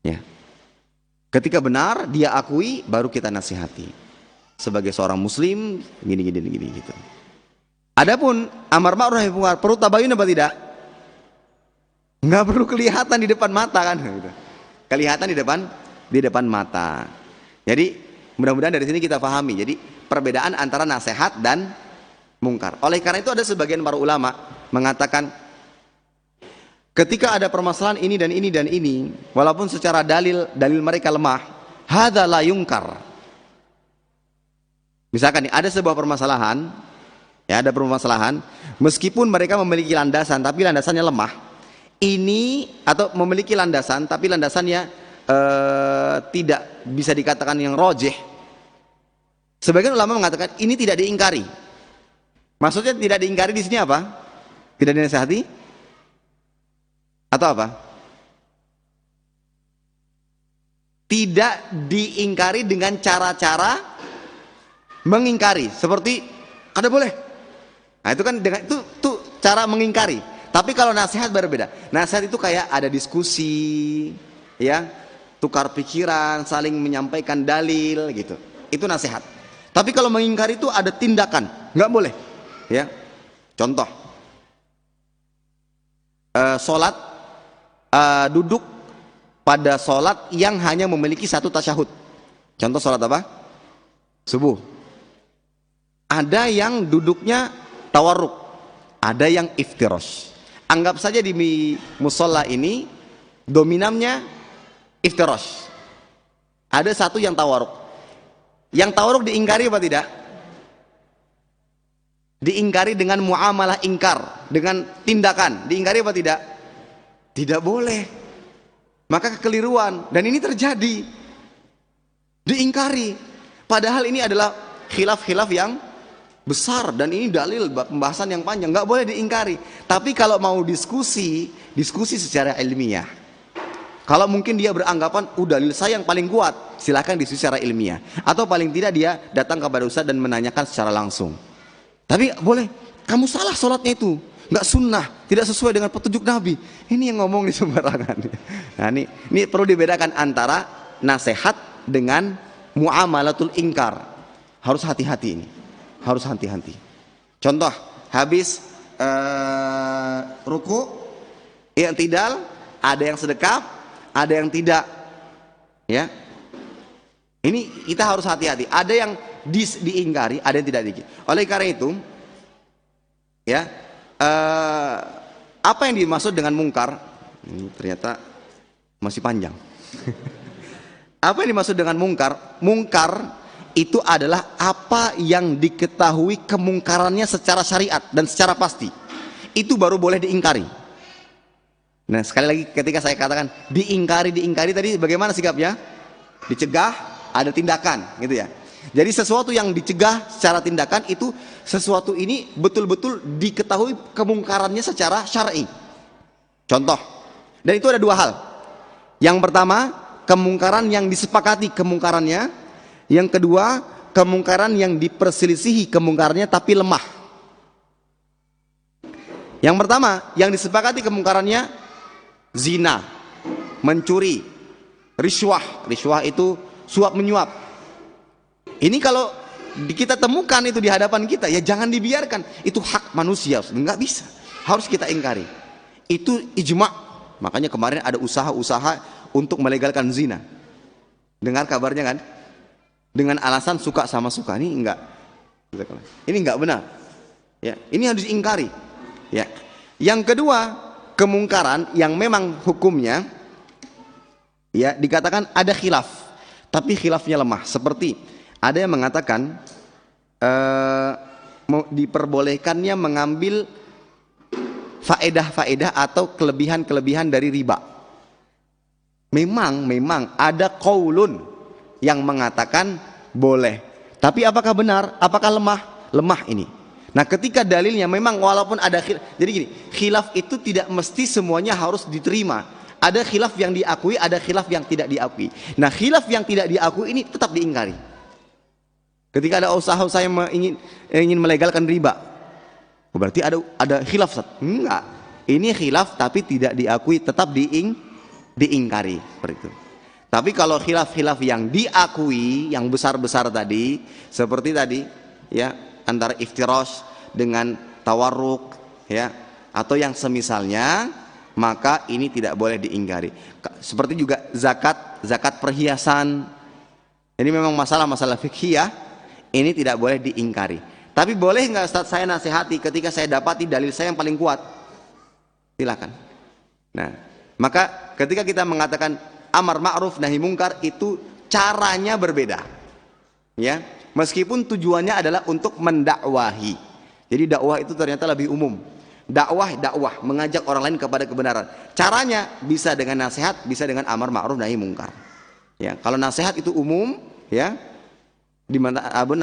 Ya. Ketika benar dia akui, baru kita nasihati. Sebagai seorang muslim, gini gitu. Adapun amar ma'ruf nahi munkar perlu tabayun apa tidak? Nggak perlu kelihatan di depan mata kan? Gitu. Kelihatan di depan mata. Jadi mudah-mudahan dari sini kita pahami. Jadi perbedaan antara nasihat dan mungkar. Oleh karena itu ada sebagian para ulama mengatakan ketika ada permasalahan ini dan ini dan ini, walaupun secara dalil mereka lemah, hadza la yungkar. Misalkan nih, ada sebuah permasalahan, ya ada permasalahan, meskipun mereka memiliki landasan tapi landasannya lemah. Ini atau memiliki landasan tapi landasannya tidak bisa dikatakan yang rojih. Sebagian ulama mengatakan ini tidak diingkari. Maksudnya tidak diingkari di sini apa? Tidak dinasihati? Atau apa? Tidak diingkari dengan cara-cara mengingkari, seperti kada boleh. Nah itu kan dengan itu cara mengingkari. Tapi kalau nasihat berbeda. Nasihat itu kayak ada diskusi, ya, tukar pikiran, saling menyampaikan dalil gitu. Itu nasihat. Tapi kalau mengingkari itu ada tindakan, nggak boleh. Ya, contoh, sholat, duduk pada sholat yang hanya memiliki satu tasyahud. Contoh sholat apa? Subuh. Ada yang duduknya tawarruk, ada yang iftirosh. Anggap saja di musola ini dominannya iftirosh. Ada satu yang tawarruk. Yang tawarruk diingkari apa tidak? Diingkari dengan muamalah ingkar, dengan tindakan. Diingkari apa tidak? Tidak boleh. Maka kekeliruan, dan ini terjadi. Diingkari. Padahal ini adalah khilaf-khilaf yang besar, dan ini dalil pembahasan yang panjang, nggak boleh diingkari. Tapi kalau mau diskusi secara ilmiah. Kalau mungkin dia beranggapan dalil saya yang paling kuat, silakan diskusi secara ilmiah. Atau paling tidak dia datang kepada ustaz dan menanyakan secara langsung. Tapi boleh, kamu salah sholatnya itu, nggak sunnah, tidak sesuai dengan petunjuk Nabi. Ini yang ngomong di sembarangan. Nah ini perlu dibedakan antara nasihat dengan muamalatul ingkar. Harus hati-hati ini. Harus hati-hati. Contoh, habis ruku, i'tidal, ada yang sedekap, ada yang tidak. Ya, ini kita harus hati-hati. Ada yang diingkari, ada yang tidak diingkari. Oleh karena itu, ya, apa yang dimaksud dengan mungkar? Ini ternyata masih panjang. Apa yang dimaksud dengan mungkar? Mungkar itu adalah apa yang diketahui kemungkarannya secara syariat dan secara pasti. Itu baru boleh diingkari. Nah, sekali lagi ketika saya katakan diingkari tadi bagaimana sikapnya? Dicegah, ada tindakan, gitu ya. Jadi sesuatu yang dicegah secara tindakan itu sesuatu ini betul-betul diketahui kemungkarannya secara syar'i. Contoh. Dan itu ada dua hal. Yang pertama, kemungkaran yang disepakati kemungkarannya. Yang kedua, kemungkaran yang diperselisihi kemungkarannya tapi lemah. Yang pertama, yang disepakati kemungkarannya zina, mencuri, riswah. Riswah itu suap menyuap. Ini kalau kita temukan itu di hadapan kita, ya jangan dibiarkan. Itu hak manusia, nggak bisa. Harus kita ingkari. Itu ijma'. Makanya kemarin ada usaha-usaha untuk melegalkan zina. Dengar kabarnya kan? Dengan alasan suka sama suka, ini enggak benar. Ya, ini harus diingkari. Ya. Yang kedua, kemungkaran yang memang hukumnya ya dikatakan ada khilaf, tapi khilafnya lemah. Seperti ada yang mengatakan diperbolehkannya mengambil faedah-faedah atau kelebihan-kelebihan dari riba. Memang ada qaulun yang mengatakan boleh. Tapi apakah benar? Apakah lemah? Lemah ini. Nah, ketika dalilnya memang walaupun ada khilaf. Jadi gini, khilaf itu tidak mesti semuanya harus diterima. Ada khilaf yang diakui, ada khilaf yang tidak diakui. Nah, khilaf yang tidak diakui ini tetap diingkari. Ketika ada usaha saya ingin melegalkan riba, Berarti ada khilaf, Ustaz. Enggak. Ini khilaf tapi tidak diakui, tetap diingkari seperti itu. Tapi kalau khilaf-khilaf yang diakui, yang besar-besar tadi, seperti tadi ya, antara iftirash dengan tawarruk ya, atau yang semisalnya, maka ini tidak boleh diingkari. Seperti juga zakat perhiasan. Ini memang masalah fikhiyah, ini tidak boleh diingkari. Tapi boleh nggak Ustaz saya nasihati ketika saya dapati dalil saya yang paling kuat? Silakan. Nah, maka ketika kita mengatakan amar ma'ruf nahi mungkar, itu caranya berbeda. Ya, meskipun tujuannya adalah untuk mendakwahi. Jadi dakwah itu ternyata lebih umum. Dakwah mengajak orang lain kepada kebenaran. Caranya bisa dengan nasihat, bisa dengan amar ma'ruf nahi mungkar. Ya, kalau nasihat itu umum, ya, di mana amar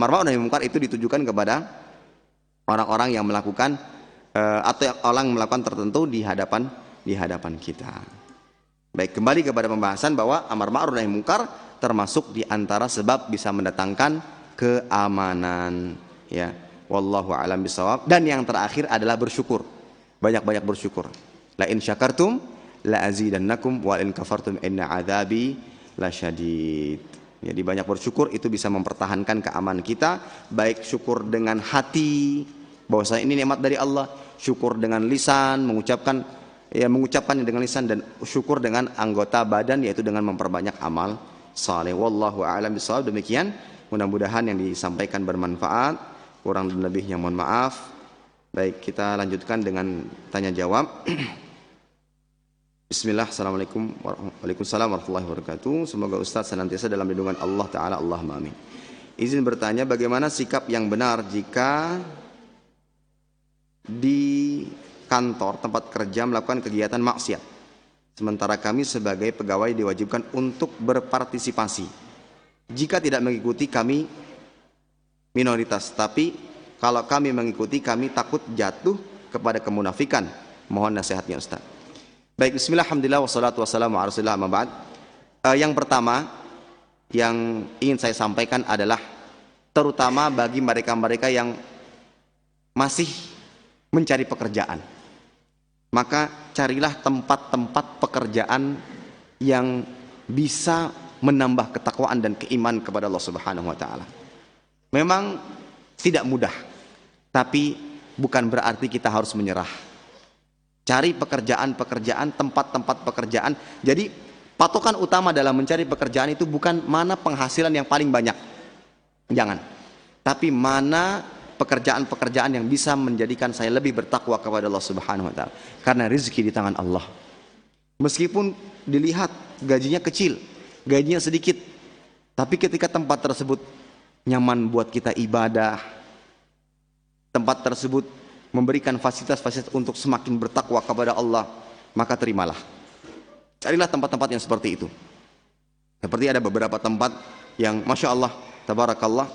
ma'ruf nahi mungkar itu ditujukan kepada orang-orang yang melakukan atau orang melakukan tertentu di hadapan kita. Baik, kembali kepada pembahasan bahwa amar ma'ruf nahi mungkar termasuk di antara sebab bisa mendatangkan keamanan, ya. Wallahu a'lam bishawab. Dan yang terakhir adalah bersyukur. Banyak-banyak bersyukur. La in syakartum la azidannakum wa in kafartum inna adzabi lasyadid. Jadi banyak bersyukur itu bisa mempertahankan keamanan kita, baik syukur dengan hati bahwasanya ini nikmat dari Allah, syukur dengan lisan, mengucapkannya dengan lisan, dan syukur dengan anggota badan, yaitu dengan memperbanyak amal saleh. Wallahu a'lam bishawab. Demikian, mudah-mudahan yang disampaikan bermanfaat, kurang dan lebihnya mohon maaf. Baik, kita lanjutkan dengan tanya jawab. Bismillah, assalamualaikum warahmatullahi wabarakatuh. Semoga Ustaz senantiasa dalam lindungan Allah Ta'ala, Allahumma amin. Izin bertanya, bagaimana sikap yang benar jika di kantor tempat kerja melakukan kegiatan maksiat, sementara kami sebagai pegawai diwajibkan untuk berpartisipasi? Jika tidak mengikuti, kami minoritas, tapi kalau kami mengikuti, kami takut jatuh kepada kemunafikan. Mohon nasihatnya Ustaz. Baik, bismillah, alhamdulillah, wassalatu wassalamu ala rasulillah, amma ba'd. Yang pertama yang ingin saya sampaikan adalah terutama bagi mereka-mereka yang masih mencari pekerjaan, maka carilah tempat-tempat pekerjaan yang bisa menambah ketakwaan dan keimanan kepada Allah Subhanahu wa taala. Memang tidak mudah, tapi bukan berarti kita harus menyerah. Cari pekerjaan-pekerjaan, tempat-tempat pekerjaan. Jadi patokan utama dalam mencari pekerjaan itu bukan mana penghasilan yang paling banyak, jangan, tapi mana pekerjaan-pekerjaan yang bisa menjadikan saya lebih bertakwa kepada Allah Subhanahu wa taala. Karena rezeki di tangan Allah. Meskipun dilihat gajinya kecil, gajinya sedikit, tapi ketika tempat tersebut nyaman buat kita ibadah, tempat tersebut memberikan fasilitas-fasilitas untuk semakin bertakwa kepada Allah, maka terimalah. Carilah tempat-tempat yang seperti itu. Seperti ada beberapa tempat yang Masya Allah, Tabarakallah,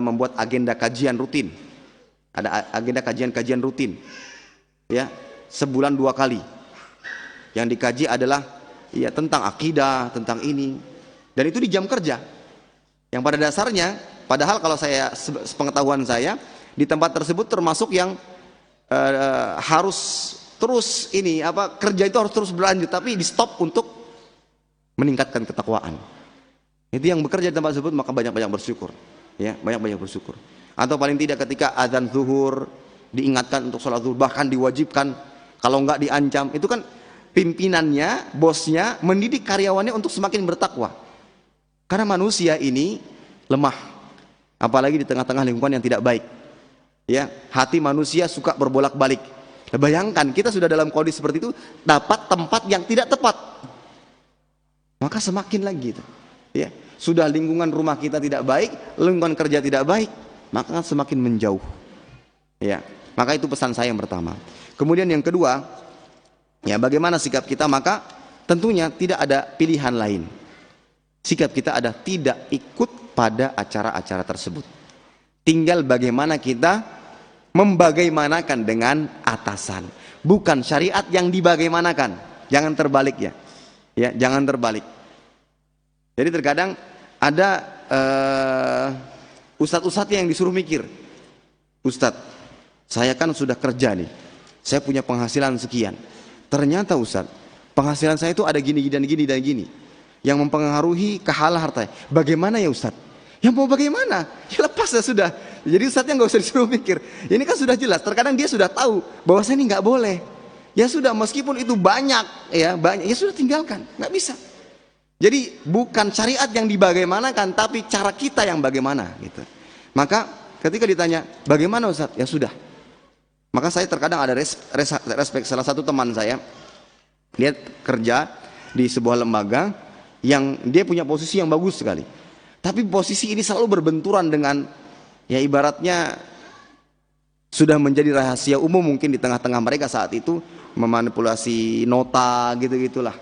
membuat agenda kajian rutin. Ada agenda kajian rutin, ya, sebulan 2 kali. Yang dikaji adalah ya tentang akidah, tentang ini, dan itu di jam kerja. Yang pada dasarnya, padahal kalau saya sepengetahuan saya, di tempat tersebut termasuk yang harus terus kerja itu harus terus berlanjut, tapi di stop untuk meningkatkan ketakwaan. Itu yang bekerja di tempat tersebut, maka banyak-banyak bersyukur. Ya, banyak-banyak bersyukur. Atau paling tidak ketika azan zuhur diingatkan untuk sholat zuhur, bahkan diwajibkan, kalau enggak diancam. Itu kan pimpinannya, bosnya mendidik karyawannya untuk semakin bertakwa. Karena manusia ini lemah, apalagi di tengah-tengah lingkungan yang tidak baik. Ya, hati manusia suka berbolak-balik. Bayangkan kita sudah dalam kondisi seperti itu, dapat tempat yang tidak tepat, maka semakin lagi itu. Ya, sudah lingkungan rumah kita tidak baik, lingkungan kerja tidak baik, maka semakin menjauh. Ya, maka itu pesan saya yang pertama. Kemudian yang kedua, ya, bagaimana sikap kita? Maka tentunya tidak ada pilihan lain. Sikap kita ada tidak ikut pada acara-acara tersebut. Tinggal bagaimana kita membagaimanakan dengan atasan, bukan syariat yang dibagaimanakan. Jangan terbalik ya. Ya, jangan terbalik. Jadi terkadang ada ustadz-ustadz yang disuruh mikir. Ustadz, saya kan sudah kerja nih, saya punya penghasilan sekian. Ternyata Ustadz, penghasilan saya itu ada gini dan gini dan gini, yang mempengaruhi ke halal harta. Bagaimana ya Ustadz? Ya mau bagaimana? Ya lepas ya sudah. Jadi Ustadznya nggak usah disuruh mikir. Ini kan sudah jelas. Terkadang dia sudah tahu bahwa saya ini nggak boleh. Ya sudah, meskipun itu banyak, ya sudah tinggalkan. Nggak bisa. Jadi bukan syariat yang dibagaimanakan, tapi cara kita yang bagaimana gitu. Maka ketika ditanya bagaimana Ustaz, ya sudah. Maka saya terkadang ada respek salah satu teman saya, dia kerja di sebuah lembaga yang dia punya posisi yang bagus sekali. Tapi posisi ini selalu berbenturan dengan, ya ibaratnya sudah menjadi rahasia umum mungkin di tengah-tengah mereka saat itu, memanipulasi nota gitu-gitulah.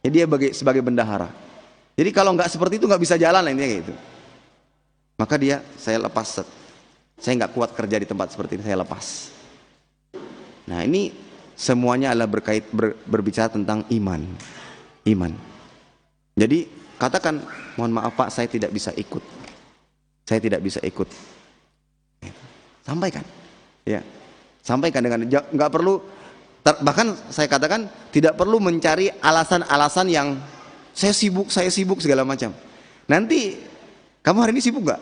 Jadi dia sebagai bendahara. Jadi kalau nggak seperti itu nggak bisa jalan lah intinya gitu. Maka saya lepas. Saya nggak kuat kerja di tempat seperti ini, saya lepas. Nah ini semuanya adalah berbicara tentang iman. Jadi katakan, mohon maaf Pak, saya tidak bisa ikut. Saya tidak bisa ikut. Sampaikan, ya. Sampaikan dengan nggak perlu. Bahkan saya katakan tidak perlu mencari alasan-alasan yang saya sibuk segala macam. Nanti kamu hari ini sibuk nggak?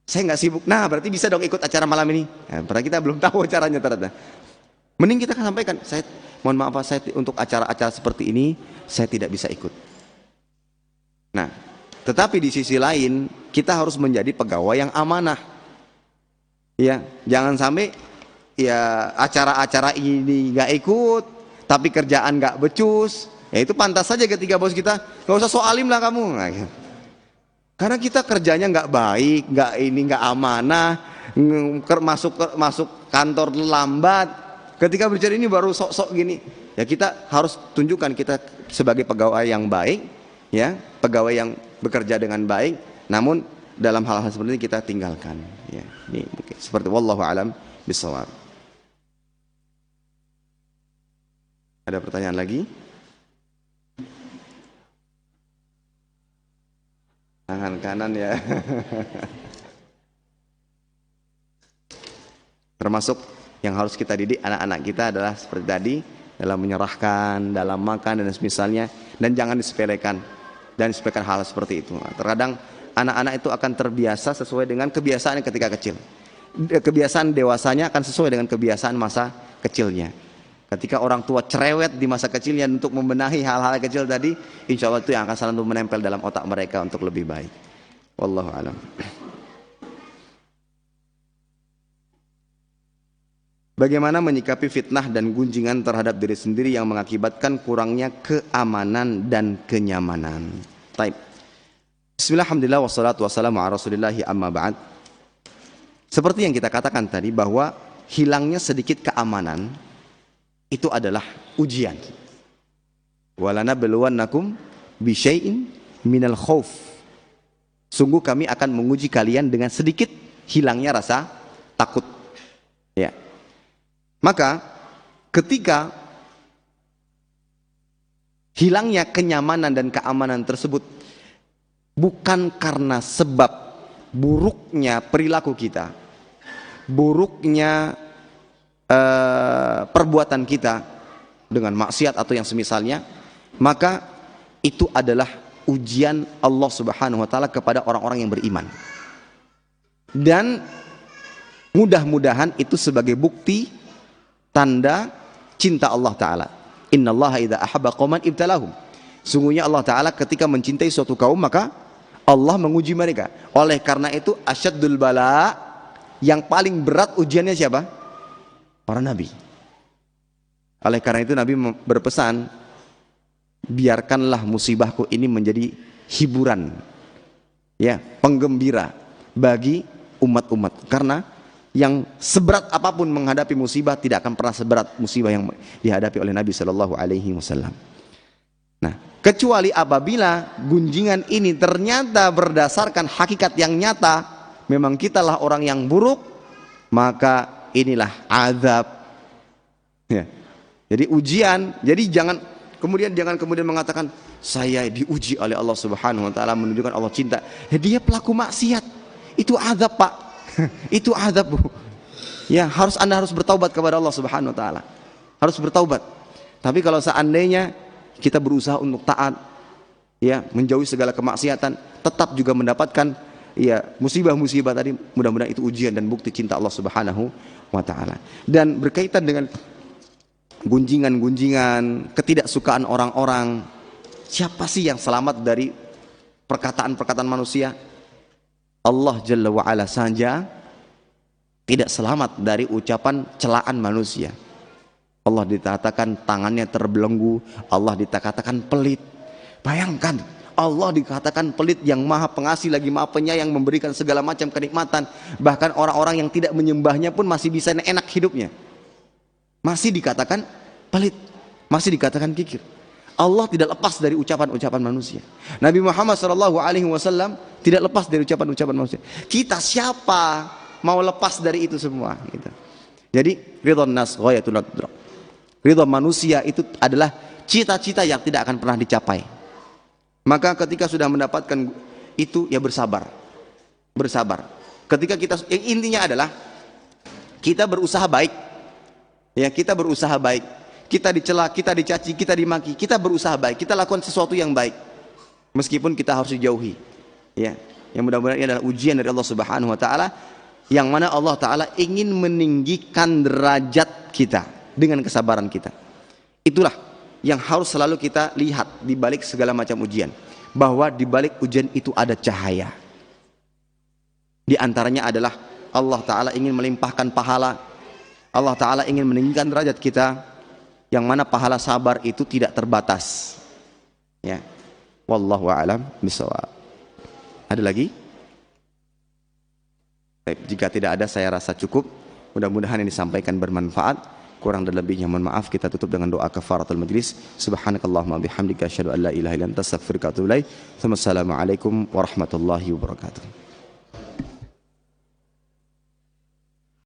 Saya nggak sibuk. Nah berarti bisa dong ikut acara malam ini. Nah, padahal kita belum tahu acaranya ternyata. Mending kita sampaikan, saya mohon maaf saya untuk acara-acara seperti ini saya tidak bisa ikut. Nah, tetapi di sisi lain kita harus menjadi pegawai yang amanah. Ya, jangan sampai ya acara-acara ini nggak ikut, tapi kerjaan nggak becus. Ya itu pantas saja ketika bos kita, nggak usah soalim lah kamu. Nah, gitu. Karena kita kerjanya nggak baik, nggak amanah, masuk kantor lambat. Ketika bicara ini baru sok-sok gini. Ya kita harus tunjukkan kita sebagai pegawai yang baik, ya pegawai yang bekerja dengan baik. Namun dalam hal-hal seperti ini kita tinggalkan. Ya, ini mungkin seperti wallahu alam bisawab. Ada pertanyaan lagi? Tangan kanan ya. Termasuk yang harus kita didik anak-anak kita adalah seperti tadi, dalam menyerahkan, dalam makan dan semisalnya, dan jangan disepelekan hal seperti itu. Terkadang anak-anak itu akan terbiasa sesuai dengan kebiasaan ketika kecil. Kebiasaan dewasanya akan sesuai dengan kebiasaan masa kecilnya. Ketika orang tua cerewet di masa kecilnya untuk membenahi hal-hal kecil tadi, insya Allah itu yang akan selalu menempel dalam otak mereka untuk lebih baik. Wallahu a'lam. Bagaimana menyikapi fitnah dan gunjingan terhadap diri sendiri yang mengakibatkan kurangnya keamanan dan kenyamanan? Baik. Bismillah, alhamdulillah, wassalatu wassalamu ala rasulillahi amma ba'd. Seperti yang kita katakan tadi bahwa hilangnya sedikit keamanan itu adalah ujian. Walanabluwannakum bisyai'in minal khauf. Sungguh kami akan menguji kalian dengan sedikit hilangnya rasa takut. Ya. Maka ketika hilangnya kenyamanan dan keamanan tersebut bukan karena sebab buruknya perilaku kita, buruknya perbuatan kita dengan maksiat atau yang semisalnya, maka itu adalah ujian Allah Subhanahu wa taala kepada orang-orang yang beriman. Dan mudah-mudahan itu sebagai bukti tanda cinta Allah taala. Innallaha idza ahabba qauman ibtalahum. Sungguhnya Allah taala ketika mencintai suatu kaum maka Allah menguji mereka. Oleh karena itu asyaddul bala, yang paling berat ujiannya siapa? Para nabi. Oleh karena itu Nabi berpesan, biarkanlah musibahku ini menjadi hiburan, ya, penggembira bagi umat-umat. Karena yang seberat apapun menghadapi musibah tidak akan pernah seberat musibah yang dihadapi oleh Nabi Shallallahu Alaihi Wasallam. Nah, kecuali apabila gunjingan ini ternyata berdasarkan hakikat yang nyata, memang kitalah orang yang buruk, maka inilah azab. Ya. Jadi ujian. Jadi jangan kemudian mengatakan saya diuji oleh Allah Subhanahu wa taala, menunjukkan Allah cinta. Ya, dia pelaku maksiat. Itu azab, Pak. Itu azab, Bu. Ya, Anda harus bertaubat kepada Allah Subhanahu wa taala. Harus bertaubat. Tapi kalau seandainya kita berusaha untuk taat, ya, menjauhi segala kemaksiatan, tetap juga mendapatkan ya musibah-musibah tadi, mudah-mudahan itu ujian dan bukti cinta Allah Subhanahu wa taala. Dan berkaitan dengan gunjingan-gunjingan, ketidaksukaan orang-orang, siapa sih yang selamat dari perkataan-perkataan manusia? Allah Jalla wa Ala saja tidak selamat dari ucapan celaan manusia. Allah dikatakan tangannya terbelenggu, Allah dikatakan pelit. Bayangkan, Allah dikatakan pelit, yang maha pengasih lagi maha penyayang, memberikan segala macam kenikmatan. Bahkan orang-orang yang tidak menyembahnya pun masih bisa enak hidupnya. Masih dikatakan pelit, masih dikatakan kikir. Allah tidak lepas dari ucapan-ucapan manusia. Nabi Muhammad SAW tidak lepas dari ucapan-ucapan manusia. Kita siapa mau lepas dari itu semua? Gitu. Jadi ridwan nas ghayatul adrak. Ridha manusia itu adalah cita-cita yang tidak akan pernah dicapai. Maka ketika sudah mendapatkan itu, ya bersabar. Bersabar. Ketika kita, yang intinya adalah kita berusaha baik. Ya, kita berusaha baik. Kita dicela, kita dicaci, kita dimaki, kita berusaha baik. Kita lakukan sesuatu yang baik. Meskipun kita harus dijauhi. Ya, yang mudah-mudahan ini adalah ujian dari Allah Subhanahu wa taala, yang mana Allah taala ingin meninggikan derajat kita dengan kesabaran kita. Itulah yang harus selalu kita lihat di balik segala macam ujian, bahwa di balik ujian itu ada cahaya. Di antaranya adalah Allah taala ingin melimpahkan pahala. Allah taala ingin meninggikan derajat kita, yang mana pahala sabar itu tidak terbatas. Ya. Wallahu a'lam bishawab. Ada lagi? Baik, jika tidak ada saya rasa cukup. Mudah-mudahan yang disampaikan bermanfaat. Kurang dan lebihnya mohon maaf. Kita tutup dengan doa kafaratul majlis. Subhanakallahumma bihamdika asyhadu an la ilaha illa anta astaghfiruka wa atubu ilaik. Wassalamualaikum warahmatullahi wabarakatuh.